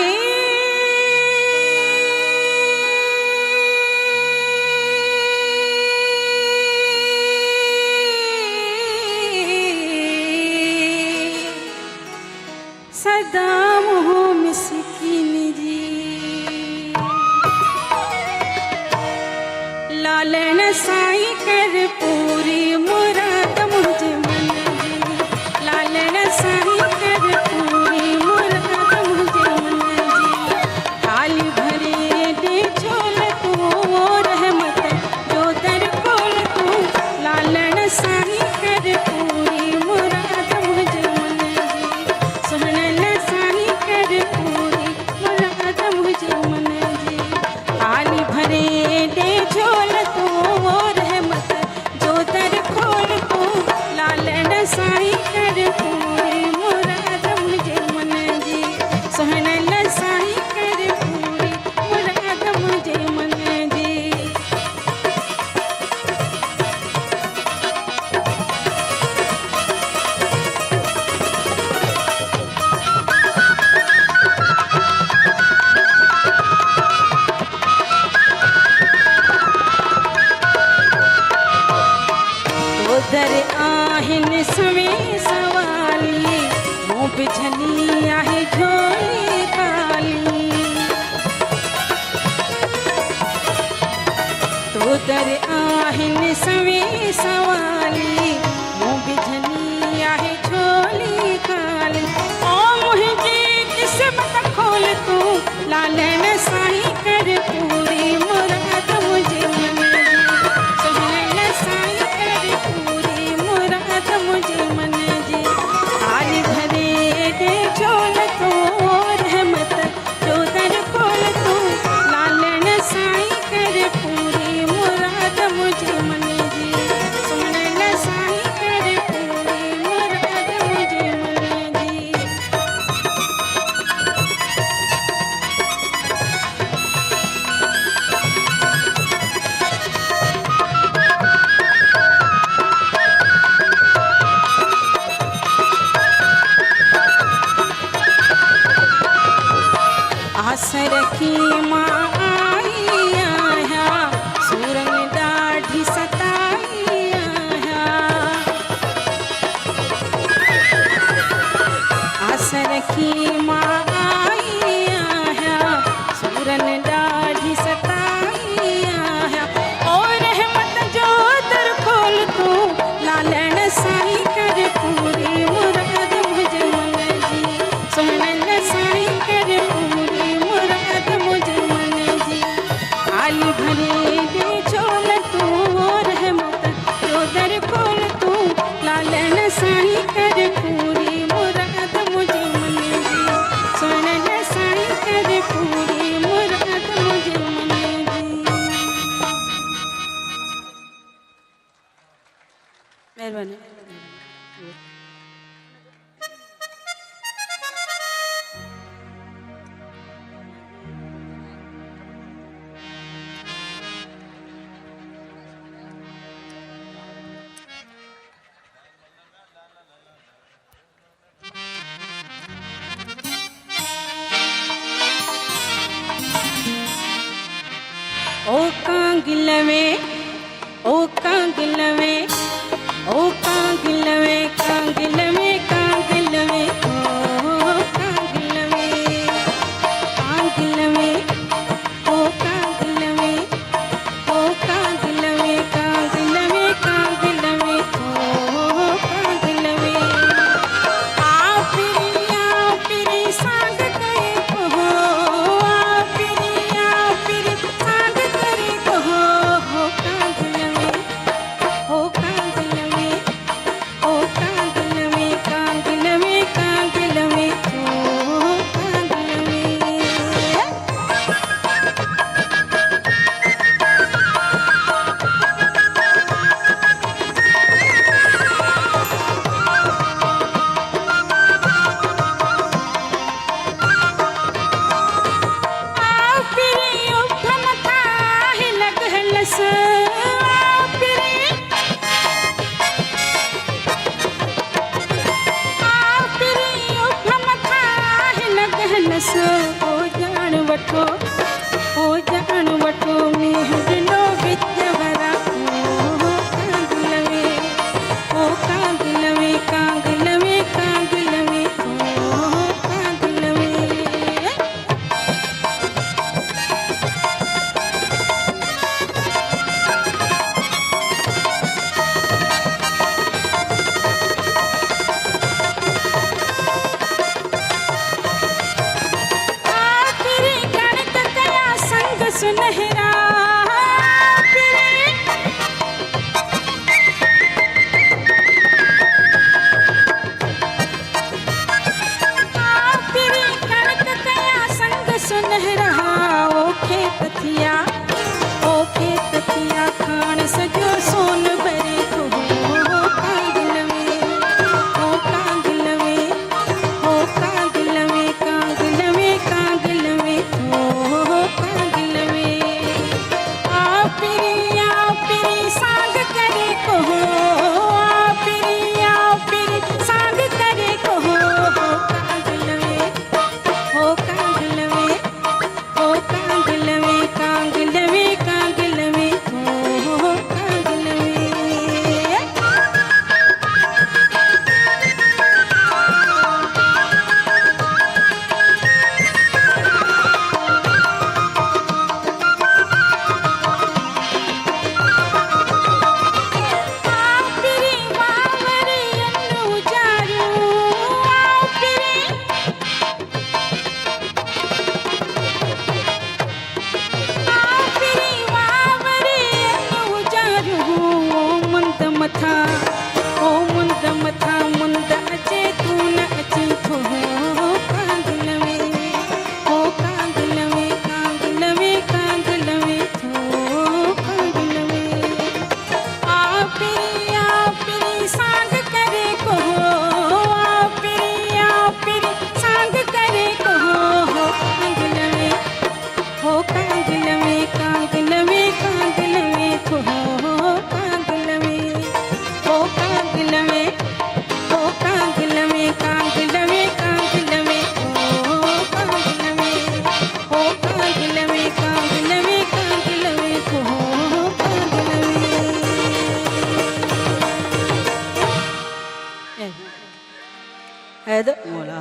सदा मोह मिसकीन जी लालन साईं कर पूरी मुराद मुझे मन जी लालन साईं कर पूरी मुराद मुझे मन जी थाली भरे दे झोल तू रहमत जो दर खोल तू लालन साईं कर पूरी मुराद मुझे मन जी सुन साईं कर पूरी मुराद मुझे मन जी थाली भरे दे झोल तू रहमत जो दर खोल तू लालन साईं कर पूरी मुराद मुझे मन जी सुन साईं कर पूरी मुराद मुझे मन जी दर आहिन सवे सवाली मूं बिझली आहे झोली काली तो दर आहिन सवे सवाली मूं बिझली आहे झोली काली ओ मुंहिंजी किस्मत खोल तू लालन साईं कर पूरी मुराद मुझे मन सुन साईं कर पूरी मुराद मुझे मन जी थाली भरे दे झोल तू रहमत जो दर खोल तू लालन साईं कर पूरी मुराद मुझे मन जी सुन साईं कर पूरी मुराद मुझे मन जी आस रखी मां आई आहियां सूरन ॾाढी सताई आहियां आस रखी मां आई आहियां सूरन ॾाढी सताई आहियां ओ रहमत जो दर खोल तू लालन साईं कर पूरी मुराद मुझे मन जी सुन साईं कर पूरी मुराद मुझे मन जी थाली भरे दे झोल तू रहमत जो दर खोल तू लालन साईं कर पूरी मुराद मुझे मन जी सुन साईं कर पूरी मुराद मुझे मन जी मेहरबानी ओ कांगिलवे ओ कांगिलवे ओ कांगिलवे कांगिलवे कांगिलवे ओ कांगिलवे कांगिलवे ओ कांगिलवे ओ कांगिलवे कांगिलवे कांगिलवे ओ कांगिलवे आ पिरी सांग करे हो आ पिरी सांग करे हो कांगिलवे ओ कांगिलवे ओ कांगिलवे वठो ओ जान वठो मेहंदिनो विच वरा कांगलवे ओ कांगलवे कांगलवे कांगलवे ओ कांगलवे सुनहरा संग सुनहरा ओ खेत थिया खान सजो सोन भरे तो कांगलवे ओ कांगलवे ओ कांगलवे कांगलवे कांगलवे ओ कांगलवे आपरी सांग करे कहो आपरी सांग करे कहो कांगलवे ओ कांगलवे ओ कांगलवे कांगलवे कांगलवे ओ कांगलवे आपरी वावरे अन्नु जारू आपरी वावरे अन्नु जारू ओ मुंद मथा मुंद अचे तू न अचे थो कांगलवे ओ कांगलवे कांगलवे कांगलवे थो कांगलवे आपरी सांग करे कहो आपरी सांग करे कहो कांगलवे हो कांगलवे कांगलवे कांगलवे थो कांगलवे हो कांगलवे हो कांगलवे कांगलवे कांगलवे हो कांगलवे हो कांगलवे कांगलवे कांगलवे हो कांगलवे हैदर मोला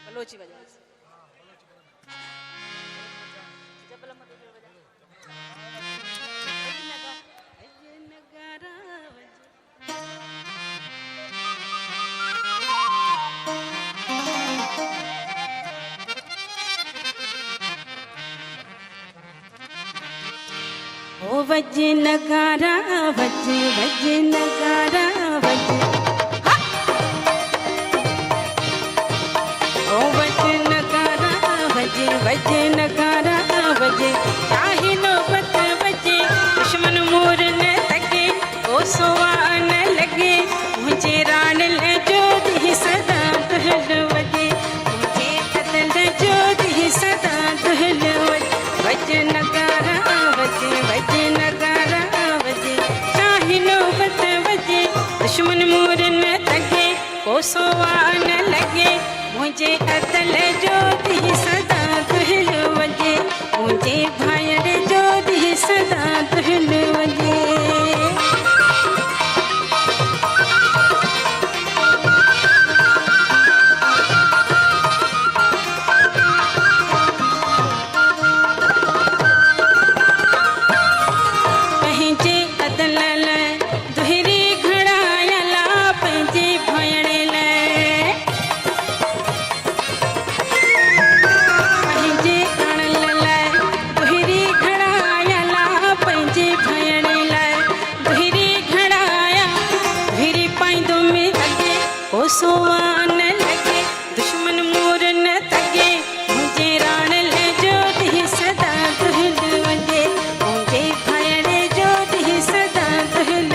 बलोची बजा ओ वजे नगारा वजे नगारा वजे ओ वजे नगारा वजे नगारा वजे चाहे नौबत वजे दुश्मन मोर न तके ओ सोवा न लगे मुझे रान ले जो दी सदा दुहल वजे मुझे कदल जो दी सदा दुहल वजे नगारा वजे नगारा वजे चाहे नौबत वजे दुश्मन मोर न तके को सोवा न लगे मुझे अदल जो दी सदा दुहल वजे मुझे भायर जो दी सदा दुहल वजे पंहिंजे अदल लाइ दुहिरी घड़ायला पंहिंजे भाइण लाइ पंहिंजे अणल लाइ दुहिरी घड़ायला पंहिंजे भाइण लाइ दुहिरी घड़ाया दुहिरी पाईंदो में अॻे को सोवा न लॻे दुश्मन मोर न तगे मुंहिंजे राण ले जो दी सदा दुहल वजे मुंहिंजे भाइण जो दी सदा दुहल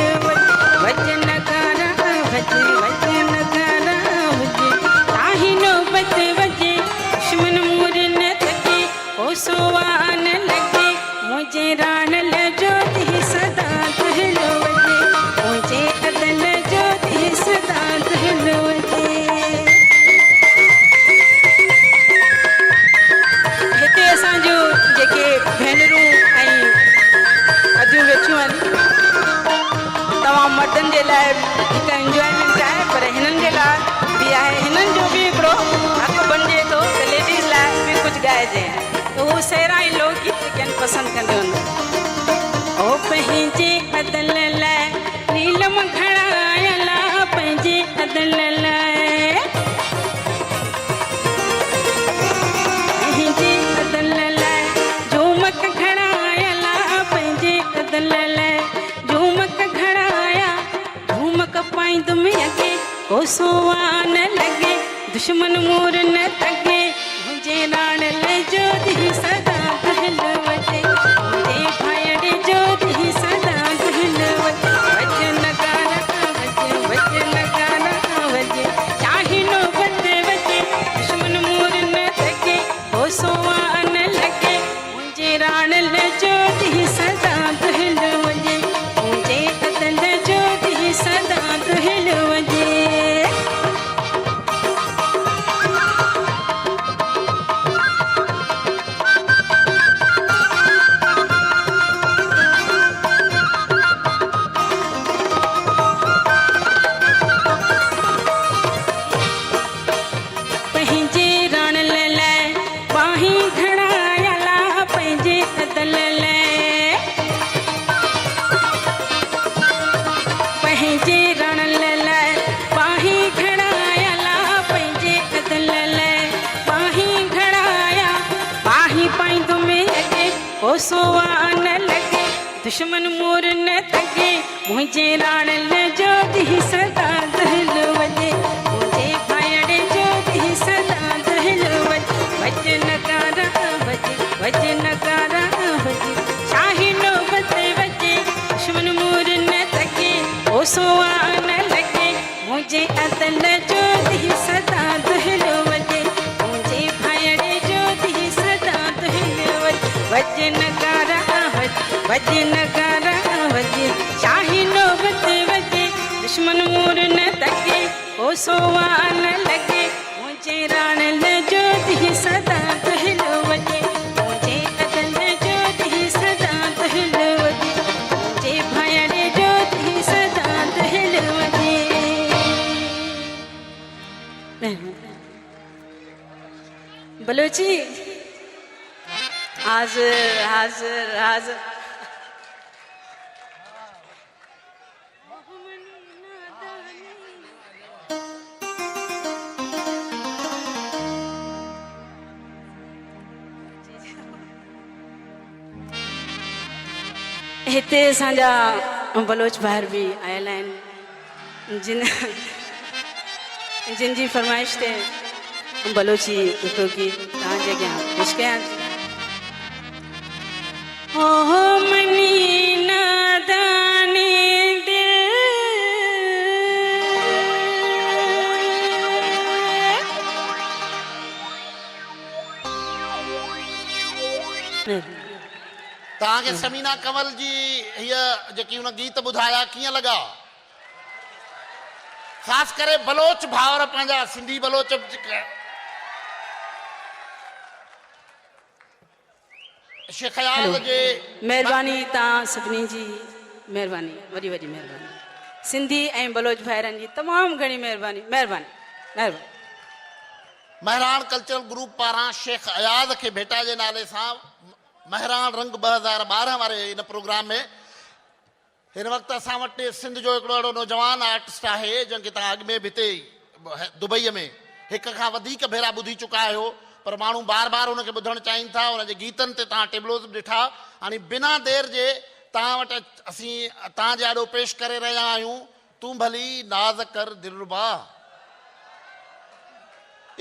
वजे नगारा वजे नगारा वजे ताही नौबत वजे दुश्मन मोर न तगे को सोवा न लगे मुंहिंजे राण ले जो दी सदा दुहल वजे मुंहिंजे अदल जो दी सदा दुहल वजे अदल लाइ नीलम घड़ायला पंहिंजे अदल लाइ पंहिंजे अदल लाइ झूमक घड़ायला पंहिंजे अदल लाइ झूमक घड़ाया झूमक पाईंदुमि अॻे को सोवा न लॻे दुश्मन मोर न तगे मुंहिंजे राणल जो दी सदा कहल वजे मुंहिंजे भाइड़े जो दी सदा कहल वजे वज नगारा वजे चाहे नौबत वजे दुश्मन मोर न तगे को सोवा न लगे मुंहिंजे राणल जो दी सदा कहल वजे मुंहिंजे अदल जो दी सदा कहल वजे पंहिंजे राणल लाइ बाहीं घड़ायला पंहिंजे अदल लाइ पंहिंजे राणल लाइ बाहीं घड़ायला पंहिंजे अदल लाइ बाहीं घड़ाया बाहीं पाईंदुमि अॻे को सोवा न लॻे दुश्मन मोर न तगे मुंहिंजे राणल जो दी सदा दहल वजे मुंहिंजे भाइड़े जो दी सदा दहल वजे वज नगारा वजे शाही नौबत वजे दुश्मन मोर न तगे ओ सोवा न लगे मुंहिंजे अदल जो दी सदा दहल वजे मुंहिंजे भाइड़े जो दी सदा दहल वजे वज नगारा वजे शाही नौबत वजे दुश्मन मोर न तगे ओ सोवा न लगे मुंहिंजे राणल जो दी सदा दहल वजे मुंहिंजे अदल जो दी सदा दहल वजे मुंहिंजे भाइड़े जो दी सदा दहल वजे बलोची हाज़िर हाज़िर हाज़िर हिते असांजा बलोच भाइर बि आयल आहिनि जिन जी फरमाइश ते बलोची हिकिड़ो गीत तव्हांजे अॻियां पेश कयां ओ मनी नादानी दिल तव्हांखे समीना कंवल जी हीअ जेकी हुन गीत ॿुधाया कीअं लॻा ख़ासि करे बलोच भाउर पंहिंजा सिंधी बलोच शेखयाल जे महिरबानी तव्हां सभिनी जी महिरबानी वॾी वॾी महिरबानी सिंधी ऐं बलोच भाइरनि जी तमामु घणी महिरबानी महिरबानी महिरबानी महरान कल्चरल ग्रुप पारां शेख अयाज़ खे भेटा जे नाले सां महरान रंग 2012 वारे इन प्रोग्राम में हिन वक़्तु असां वटि सिंध जो हिकिड़ो अहिड़ो नौजवान आर्टिस्ट आहे जंहिंखे तव्हां अॻु में बि हिते दुबईअ में हिक खां वधीक भेरा ॿुधी चुका आहियो पर माण्हू बार बार हुनखे ॿुधणु चाहिनि था हुनजे गीतनि ते तव्हां टेबलोस बि ॾिठा हाणे बिना देरि जे तव्हां वटि असीं तव्हांजे आॾो पेश करे रहिया आहियूं तूं भली नाज़ कर दिलरुबा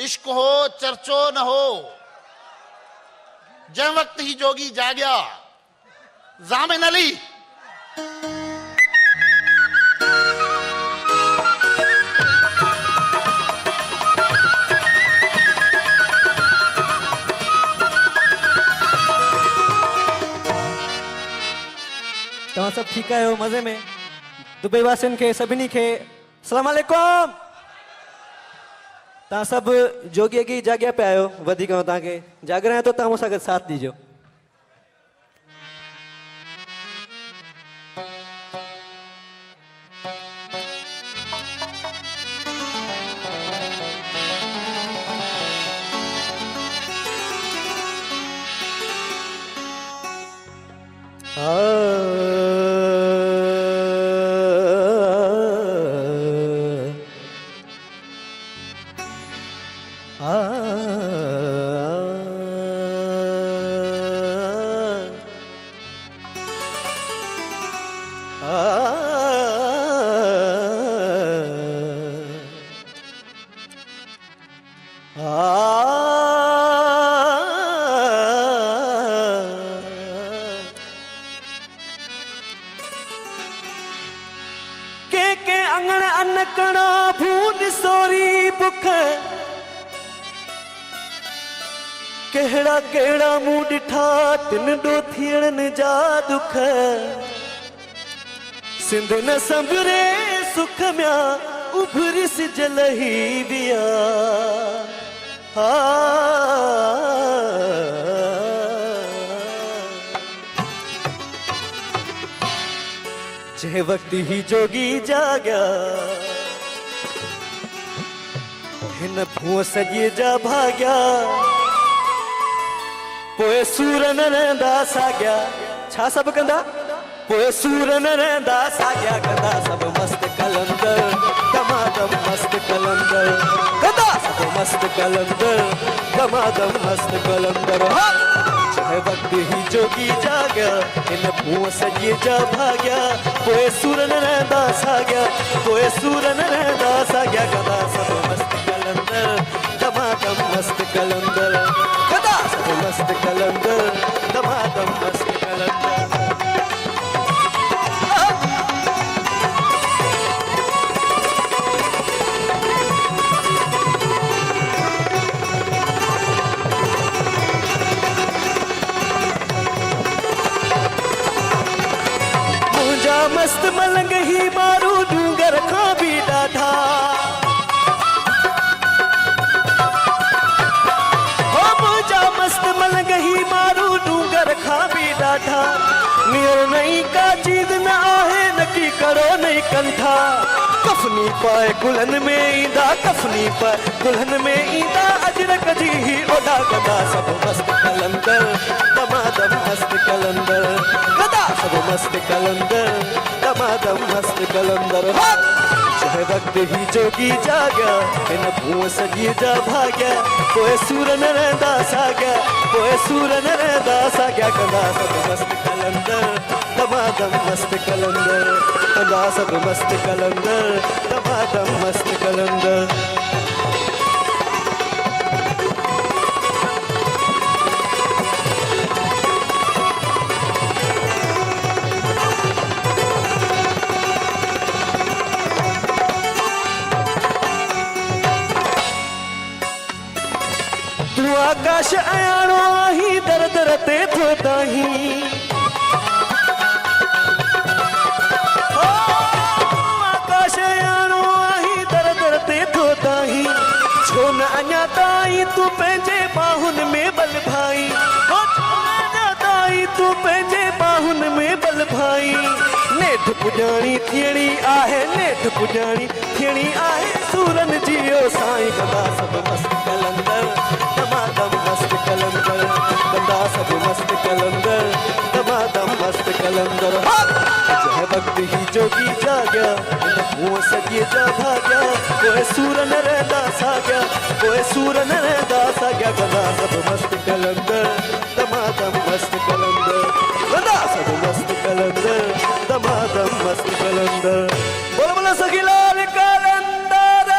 इश्क हो चर्चो न हो जंहिं वक़्तु ही जोगी जाॻिया ज़ामिन अली तव्हां सभु ठीकु आहियो मज़े में दुबई वासियुनि खे सभिनी खे अस्सलाम वालेकुम तव्हां सभु जोगीअ खे जाॻिया पिया आहियो वधीक मां तव्हांखे जाॻरायां थो तव्हां मूंसां गॾु साथ ॾिजो के अंगण अनकणा भून सोरी बुख केड़ा केड़ा मुंह ॾिठा तिन ॾोथियण जा दुख सिंध न संभरे सुख म्या उभरिस जलही विया जे वक्त ही जोगी जाग्या हिन भूअ सॼे जा भाग्या पोइ सूर न रहंदा साॻिया छा सभु कंदा पोइ सूर न रहंदा साॻिया कंदा सभु मस्त कलंदर दमादम मस्त कलंदर कंदा सभु मस्त कलंदर दमादम मस्त कलंदर चाहे वक्त ही जोगी जाग्या इन भूअ सॼे जा भाग्या पोइ सूर न रहंदा साॻिया पोइ सूर न रहंदा साॻिया कंदा सभु मस्त कलंदर दमादम मस्त कलंदर कंदा सभु मस्त कलंदर दमादम मस्त कलंदर मस्त मलंग ही मारू डूंगर खां भी ॾाढा हो मुंहिंजा मस्त मलंग ही मारू डूंगर खां भी ॾाढा नीर नई का चीज न आहे न की करो नई कंठा कफनी पाए गुलन में ईंदा कफनी पाए गुलन में ईंदा अजरक जी ही ओॾा कंदा सभु मस्त कलंदर दमादम मस्त कलंदर कंदा सभु मस्त कलंदर दमादम मस्त कलंदर चाहे वक्त ही जोगी जाग्या इन भूअ सॼे जा भाग्या पोइ सूर न रहंदा साॻिया पोइ सूर न रहंदा साॻिया कंदा सभु मस्त कलंदर दमादम मस्त कलंदर कंदा सभु मस्त कलंदर दमादम मस्त कलंदर आकाश आयाणो आही दर दर ते थो ताही आकाश आयाणो आही दर दर ते थो ताही छो न अञा ताईं तूं पंहिंजे बाहुनि में बल भाई छो न अञा ताईं तूं पंहिंजे बाहुनि में बल भाई नेठ पुॼाणी थियणी आहे नेठ पुॼाणी थियणी आहे सूरन जी ओ साईं कंदा सभु मस्त कलंदर दमादम मस्त कलंदर कंदा सभु मस्त कलंदर दमादम मस्त कलंदर चाहे वक्त ही जोगी जाग्या इन भूअ सॼे जा भाग्या पोइ सूर न रहंदा साॻिया पोइ सूर न रहंदा साॻिया कंदा सभु मस्त कलंदर दमादम मस्त कलंदर कंदा सभु मस्त कलंदर दमादम मस्त कलंदर बोलो बोलो सखी लाल कलंदर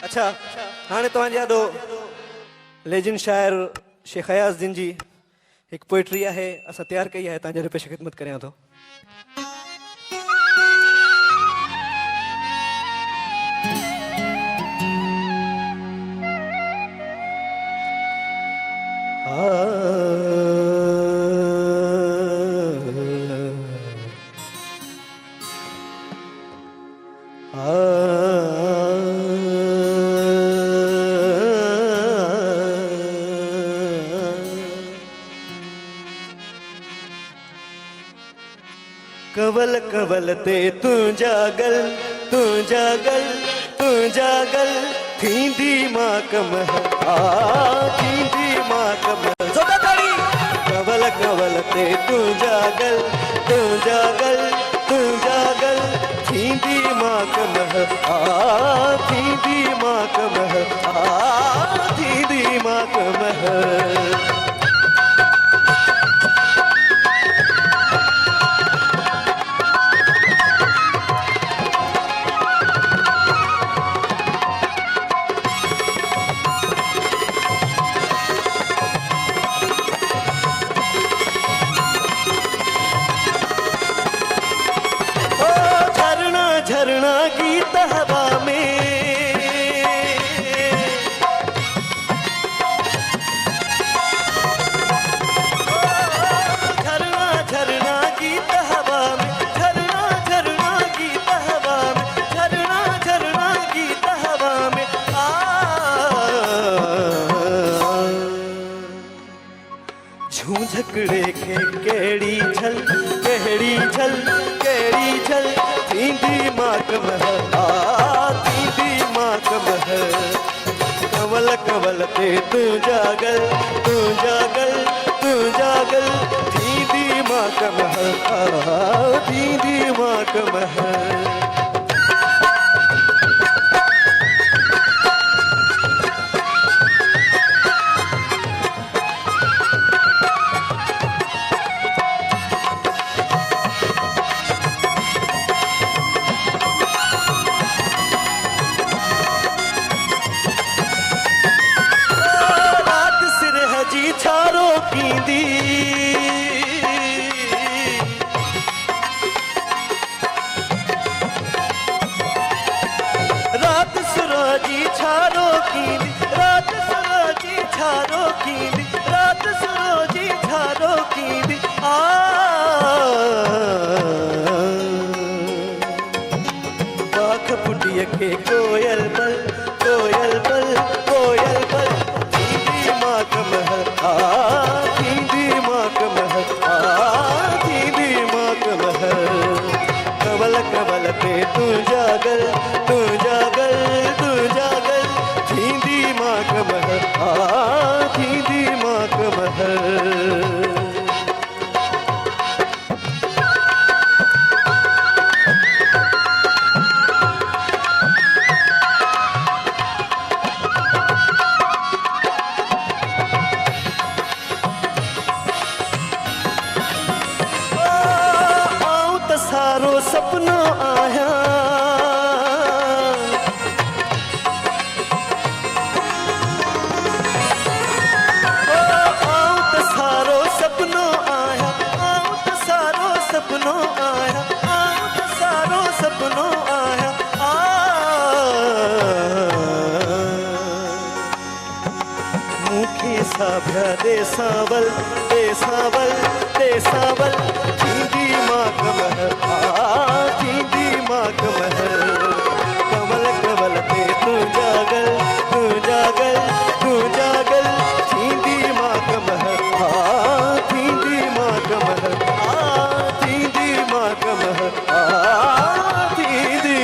अच्छा हाणे तव्हांजे यादो लेजेंड शायर शेख हयाज़ुद्दीन जी हिकु पोइट्री आहे असां तयारु कई आहे तव्हांजे पेश ख़िदमत करियां थो कवल कवल ते तू जागल थींदी मां कम थींदी मां कम कवल कवल ते तू जागल तू जागल थींदी मां कमह थींदी मां कमह थींदी मां कमह झरना गीत हवा में झरना झरना गीत हवा में झरना झरना गीत हवा में झरना झरना गीत हवा में झूझकड़े के केड़ी झल केड़ी झल केड़ी झल थींदी मां कमह थींदी मां कमह कवल कवल पे तू जागल तू जागल तू जागल थींदी मां कमह थींदी मां कमह छारो कींदी रात सुराजी छारो कींदी रात सुराजी छारो कींदी रात सुराजी छारो कींदी पाख पुटिय के कोयल बल कोयल बल कोयल बल मां कमह थींदी मां कमह थींदी मां कमह कवल कवल पे तू जागल तू जागल तू जागल थींदी मां कमह थींदी मां कमह सारो सपना आया सारो सपनो आया सारो सपनो आया सारो सपनो आया मुखे साभ्या दे सावल दे सावल दे सावल थींदी मां कमह थींदी मां कमह कमल कमल पे तू जागल तू जागल तू जागल थींदी मां कमह थींदी मां कमह थींदी मां कमह थींदी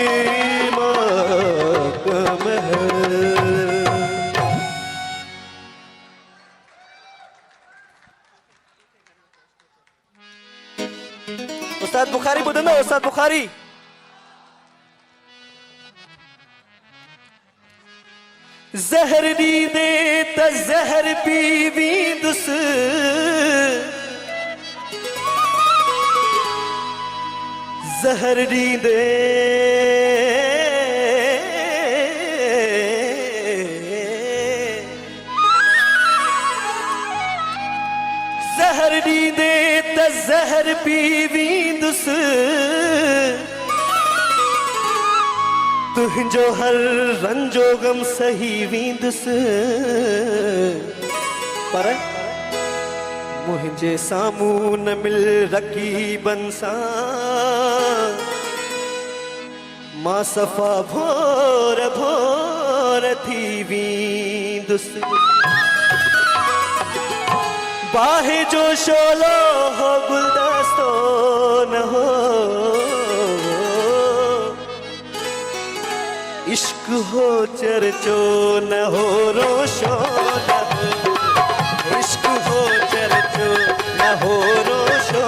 मां कमह उस्ताद बुखारी ॿुधंदो उस्ताद बुखारी ज़हर ॾींदे त ज़हर पी वेंदुसि ज़हर ॾींदे ज़हर ॾींदे त ज़हर पी वेंदुसि तुंहिंजो हर रंजो गम सही वेंदुसि पर मुंहिंजे साम्हूं न मिल रकीबनि सां मां सफ़ा भोर भोर थी वेंदुसि बाहे जो शोलो हो गुलदस्तो न हो इश्क हो चर्चो न हो रोशो न हो इश्क हो चर्चो न हो रोशो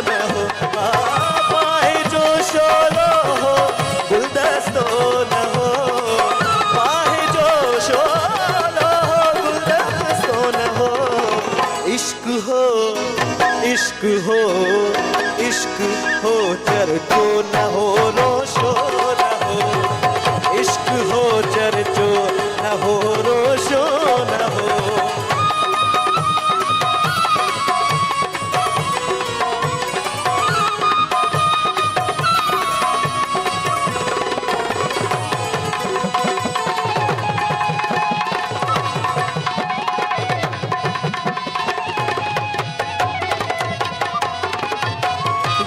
न हो बाहे जो हो इश्क हो चर्चो न हो रोशो न हो इश्क हो चर्चो न हो रोशो न हो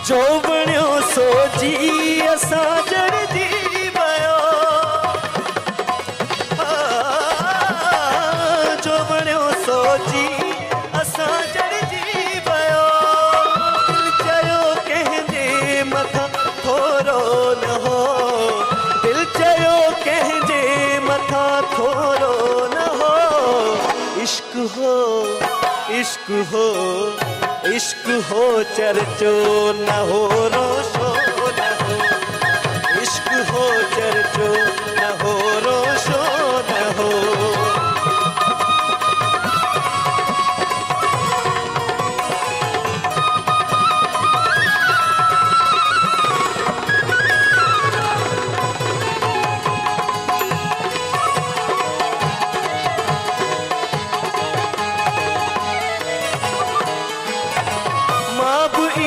जो बणियो सो जी असां जड़जी वियो जो बणियो सो जी असां जड़जी वियो दिल चयो कंहिंजे मथां थोरो न हो दिल चयो कंहिंजे मथां थोरो न हो इश्क हो इश्क हो इश्क हो चर्चो न हो रोशो न हो इश्क हो चर्चो न हो रोशो न हो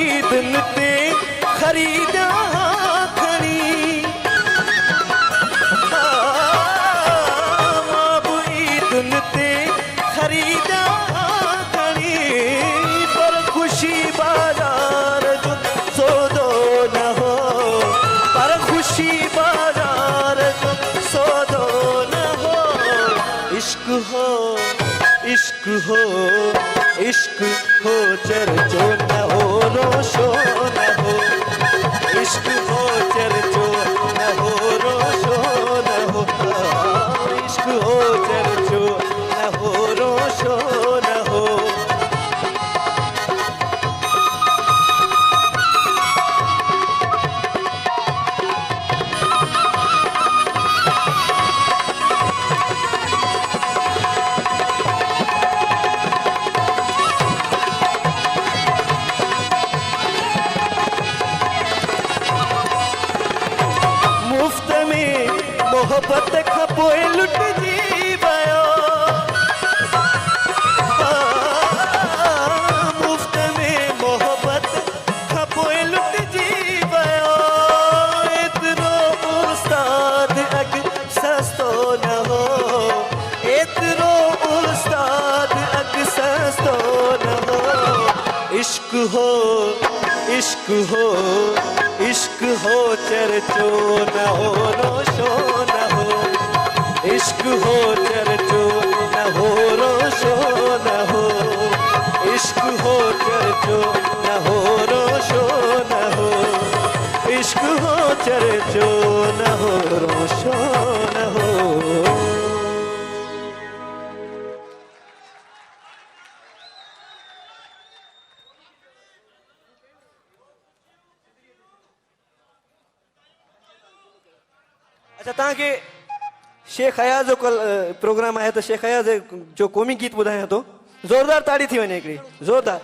ईदन ते खरीदा खड़ी मां ईदन ते खरीदा खड़ी पर खुशी बाजार जो सौदो न हो पर खुशी बाजार जो सौदो न हो इश्क हो इश्क हो इश्क हो चर्चो न हो रोशो न हो इश्क हो चर्चो न हो रोशो न हो इश्क हो चर्चो न हो रोशो न हो मोहब्बत खां पोइ लुटजी वियो मुफ़्त में मोहब्बत खां पोइ लुटजी वियो एतिरो उस्ताद अॻु सस्तो न हो एतिरो उस्ताद अॻु सस्तो न हो इश्क हो इश्क हो इश्क हो चर्चो न हो रोशो न हो इश्क हो चर्चो न हो रोशो न हो इश्क हो चर्चो न हो रोशो न हो इश्क हो चर्चो न हो रोशो न हो अच्छा तव्हांखे शेख अयाज़ जो कल प्रोग्राम आहे त शेख अयाज़ जो क़ौमी गीत ॿुधायां थो ज़ोरदार ताड़ी थी वञे हिकिड़ी ज़ोरदार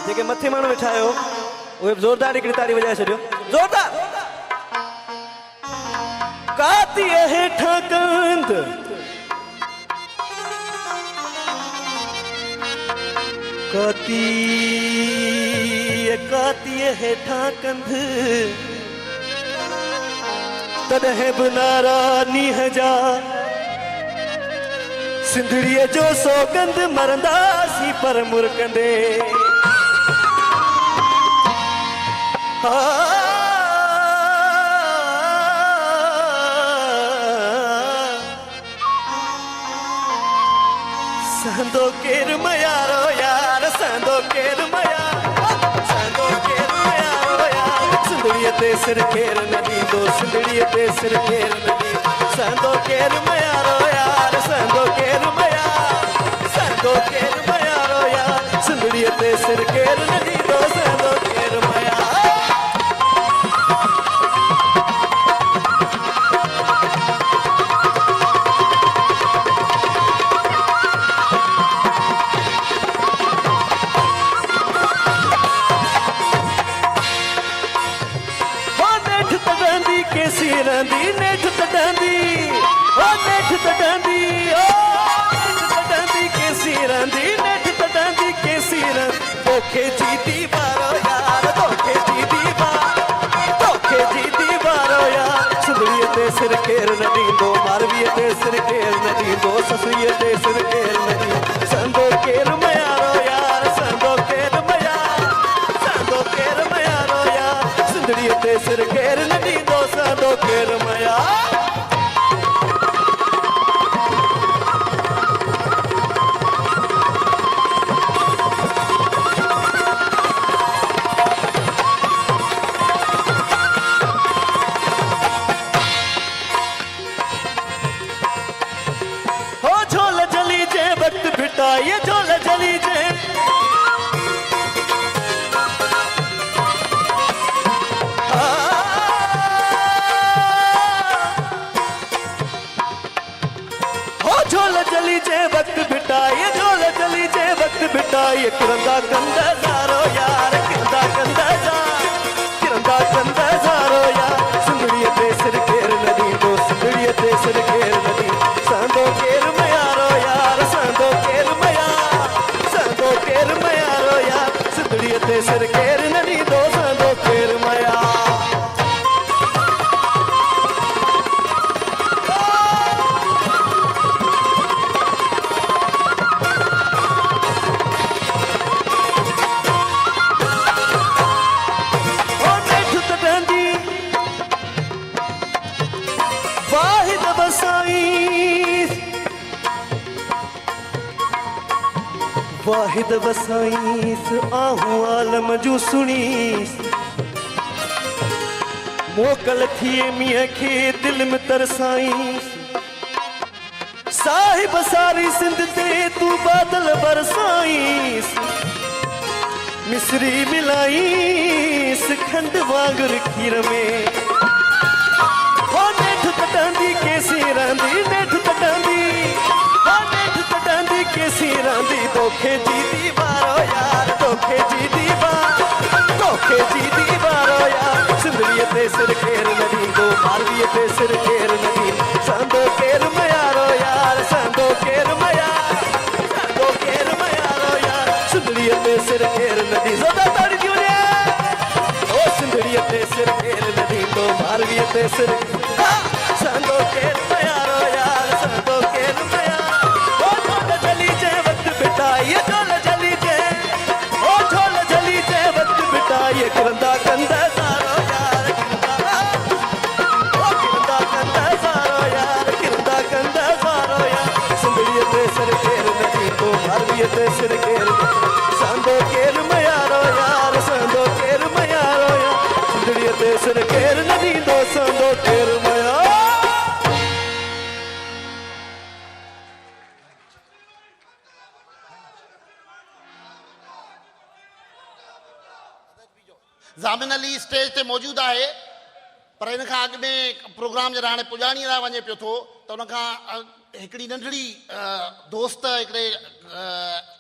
जेके मथे माण्हू वेठा आहियो उहे ज़ोरदार हिकिड़ी ताड़ी वॼाए छॾियो ज़ोरदार काती हेठां कंद काती हेठां कंध तॾहिं बि नारा नीह जा सिंधड़ीअ जो सौगंध मरंदासीं पर मुरकंदे संदो केर मयारो यार संदो केर मयारो यार सिंधड़ीअ ते सिर केर न ॾींदो सिंधड़ीअ ते सिर केर न ॾींदो संदो केर मयारो यार संदो केर मयारो यार सिंधड़ीअ ते सिर केर न ॾींदो संदो केर मयारो धोखे जी दीवारो यार धोखे जी दीवारो यार सुंदरीअ ते सिर केर न ॾींदो मारवीअ ते सिर केर न ॾींदो ससुरीअ ते सिर केर न ॾींदो संदो केर मयारो यार संदो केर मयारो यार सुंदरीअ ते सिर केर न ॾींदो संदो केर मयार ये झोल जली जे हो झोल जली जे वक्त बिटा ये झोल जली जे वक्त बिटा ये किरंदा कंदा सारो यार किरंदा कंदा सारो यार सुंदरीअ ते सिर केर न ॾींदो सुंदरीअ ते सिर केर न ॾींदो संदो केर मयारो यार संदो केर मयारो यार सुंदरीअ ते सिर केर न ॾींदो संदो केर मयार वाहिद वसाईस आहूं आलम जूं सुणीस मोकल थिए मींहं खे दिल में तरसाईस साहिब सारी सिंध ते तू बादल बरसाईस मिसरी मिलाईस खंड वांगुर खीर में हो नेठ तटांदी केसी रहंदी नेठ तटांदी केसी रांदी धोखे जी दीवारो यार धोखे जी दीवारो यार सुंदरीअ ते सिर केर न ॾींदो मारवीअ ते सिर केर न ॾींदो संदो केर मयारो यार संदो केर मयारो यार सुंदरीअ ते सिर केर न ॾींदो ताड़ी दियो रे ओ सुंदरीअ ते सिर केर न ॾींदो मारवीअ ते सिर संदो केर मयारो यार संदो केर मयारो ये झोल जली जे ओ झोल जली जे वक्त बिटा ये किरंदा कंदा सारो यार किरंदा कंदा सारो यार सुंदरीअ ते सिर केर न ॾींदो मारवीअ ते सिर केर संदो केर मयारो यार संदो केर मयारो यार सुंदरीअ ते सिर केर न ॾींदो संदो केर मयारो ज़ामिन अली स्टेज ते मौजूदु आहे पर इन खां अॻु में प्रोग्राम जॾहिं हाणे पुॼाणीअ लाइ वञे पियो थो त उन खां हिकिड़ी नंढड़ी दोस्त हिकिड़े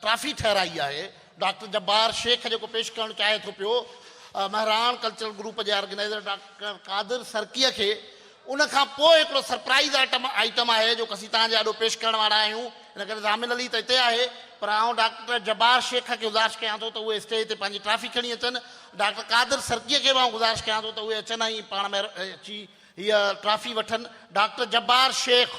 ट्रॉफी ठहिराई आहे डॉक्टर जब्बार शेख जेको पेश करणु चाहे थो पियो महरान कल्चरल ग्रुप जे ऑर्गेनाइज़र डॉक्टर कादिर सरकीअ खे उन खां पोइ हिकिड़ो सरप्राइज़ आइटम आहे जो असीं तव्हांजे ॾाढो पेश करण वारा आहियूं इन करे ज़ामिन अली त हिते आहे पर आउं डॉक्टर जब्बार शेख खे गुज़ारिश कयां थो त उहे स्टेज ते पंहिंजी ट्रॉफी खणी अचनि डॉक्टर कादिर सरकीअ खे बि आउं गुज़ारिश कयां थो त उहे अचनि ऐं पाण में अची हीअ ट्रॉफी वठनि डॉक्टर जब्बार शेख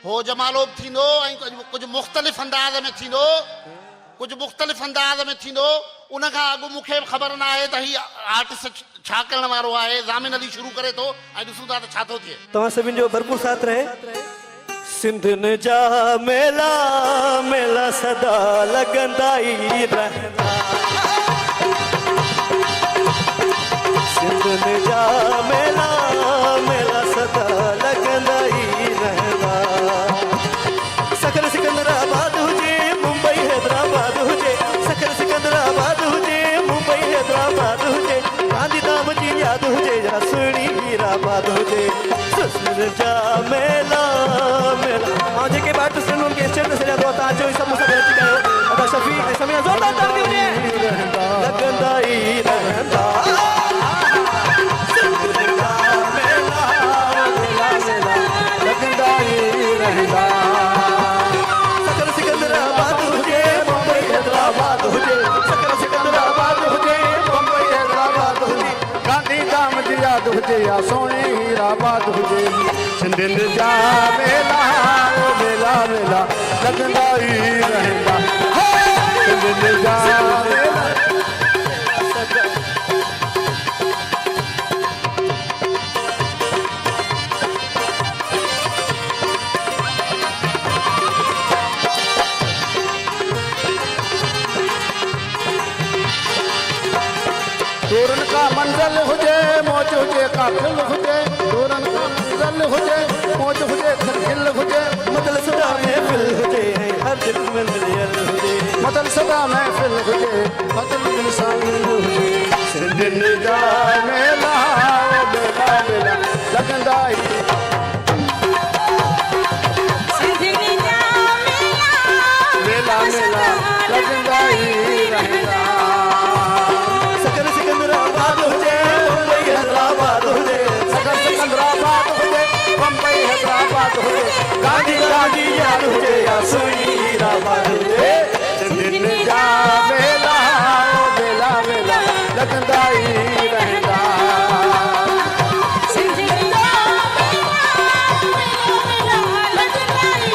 हो जमालोब थींदो ऐं कुझु मुख़्तलिफ़ अंदाज़ में थींदो उन खां अॻु मूंखे ख़बर न आहे त हीउ आर्टिस्ट छा करण वारो आहे ज़ामिन अली शुरू करे थो ऐं ॾिसूं था त छा थो थिए तव्हां सभिनि जो भरपूर साथ रहे सिंधन जा मेला मेला सदा लॻंदा ई रहंदा सिंधन जा मेला मेला सदा लॻंदा ई रहंदा सखर सिकंदराबाद हुजे मुंबई हैदराबाद हुजे सखर सिकंदराबाद हुजे मुंबई हैदराबाद हैदराबाद हुजे सुस्मिन जा मेला मेला ऐं जेके आर्टिस्ट आहिनि उन्हनि खे स्टेज ते सॼा दोस्त अचो ई सभु मूंसां गॾु अची कयो अदा शफ़ी ऐं समीर ज़ोरदार ताली हुजे लॻंदा ई रहंदा लगंदा ई रहंदा सकल सिकंदराबाद हुजे बम्बई हैदराबाद हुजे सकल सिकंदराबाद हुजे बम्बई हैदराबाद हुजे गांधी धाम जी याद हुजे या सोणी हीराबाद हुजे सिंधियुनि जा मेला मेला मेला लगंदा ई रहंदा सिंधियुनि जा मेला दूरन का मंजिल हुजे मौज हुजे काफिल हुजे दूरन का मंजिल हुजे मौज हुजे खिल हुजे मदल सदा महफिल हुजे हर दिल में मिलियल हुजे मदन सदा महफिल हुजे मदन इंसान हुजे सिंधियुनि जा मेला मेला मेला लगंदा ई सिंधियुनि जा मेला मेला लगंदा ई रहंदा सकल सिकंदराबाद हुजे बम्बई हैदराबाद हुजे सकल सिकंदराबाद हुजे बम्बई हैदराबाद हुजे गांधी गांधी याद हुजे या सोनी हीराबाद हुजे सिंधियुनि जा मेला मेला मेला लगंदा ई रहंदा सिंधियुनि जा लगंदा ई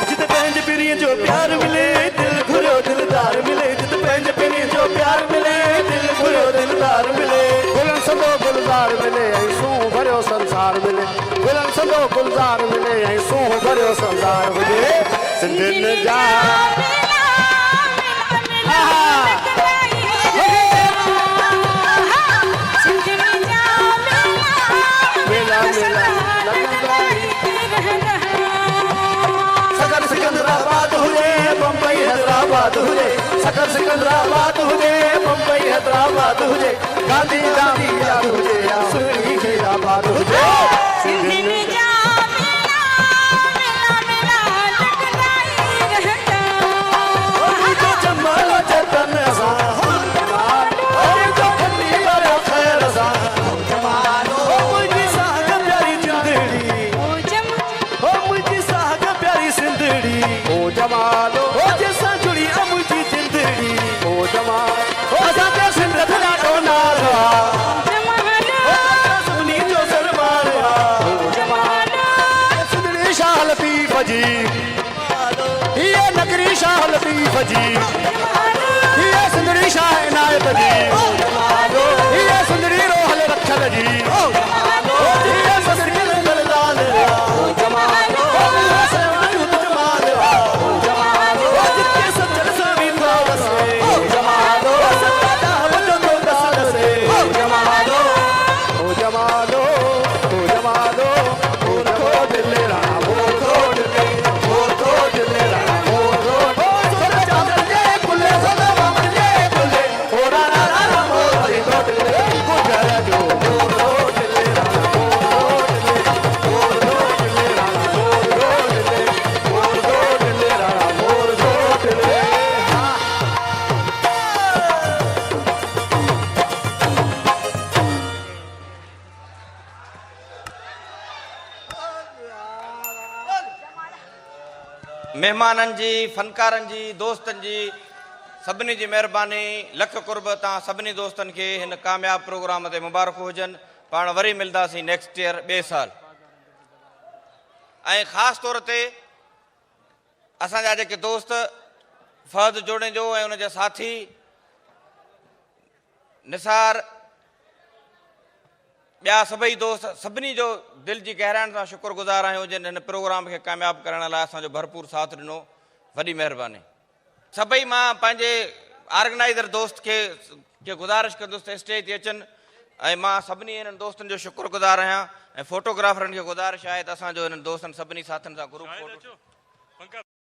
जित पंहिंजे पीढ़ीअ जो प्यार मिले दिल घुरियो दिलदार मिले जित पंहिंजे पीढ़ीअ जो प्यार मिले दिल घुरियो दिलदार मिले गुलन सदो गुलजार मिले ऐं सूह भरियो संसार मिले गुलन सदो गुलजार मिले ऐं सूह भरियो संसार हुजे सिंधियुनि जा मेला मेला लगंदा ई सकल सिकंदराबाद हुजे बम्बई हैदराबाद हुजे सकल सिकंदराबाद हुजे बम्बई हैदराबाद हुजे गांधी गांधी याद हुजे या सोनी हीराबाद हुजे सिंधियुनि जा जो जमाल जतन सां जो खली वारो खैर सां मुंहिंजी साग प्यारी जिंदड़ी ओ मुंहिंजी साग प्यारी सिंधड़ी ओ जमालो ओ जैसा जुड़ी आ मुंहिंजी जिंदड़ी ओ जमाल ओ असांखे सिंध ॾाढो नाज़ आहे सभिनी जो सरमार आहे सिंधड़ी शाह लतीफ़ जी ये नगरी शाह लतीफ़ जी ये सिंधड़ी शाह इनायत जी ये सिंधड़ी रोहल रखल जी ये सिंधड़ी लंगरदान सचल सभी खावस महिमाननि जी फनकारनि जी दोस्तनि जी सभिनी जी महिरबानी लख कुर्ब तव्हां सभिनी दोस्तनि खे हिन कामयाब प्रोग्राम ते मुबारक हुजनि। पाण वरी मिलंदासीं नेक्स्ट ईयर ॿिए साल। ऐं ख़ासि तौर ते असांजा जेके दोस्त फहद जोड़े जो ऐं उनजा साथी निसार ॿिया सभई दोस्त सभिनी जो दिलि जी गहराइण सां शुक्रगुज़ार आहियूं जिन हिन प्रोग्राम खे कामयाबु करण लाइ असांजो भरपूर साथ ॾिनो। वॾी महिरबानी। सभई मां पंहिंजे ऑर्गेनाइज़र दोस्त खे गुज़ारिश कंदुसि त स्टेज ते अचनि ऐं मां सभिनी हिननि दोस्तनि जो शुक्रगुज़ार आहियां ऐं फोटोग्राफरनि खे गुज़ारिश आहे त असांजो हिननि दोस्तनि सभिनी साथियुनि सां ग्रुप फोटो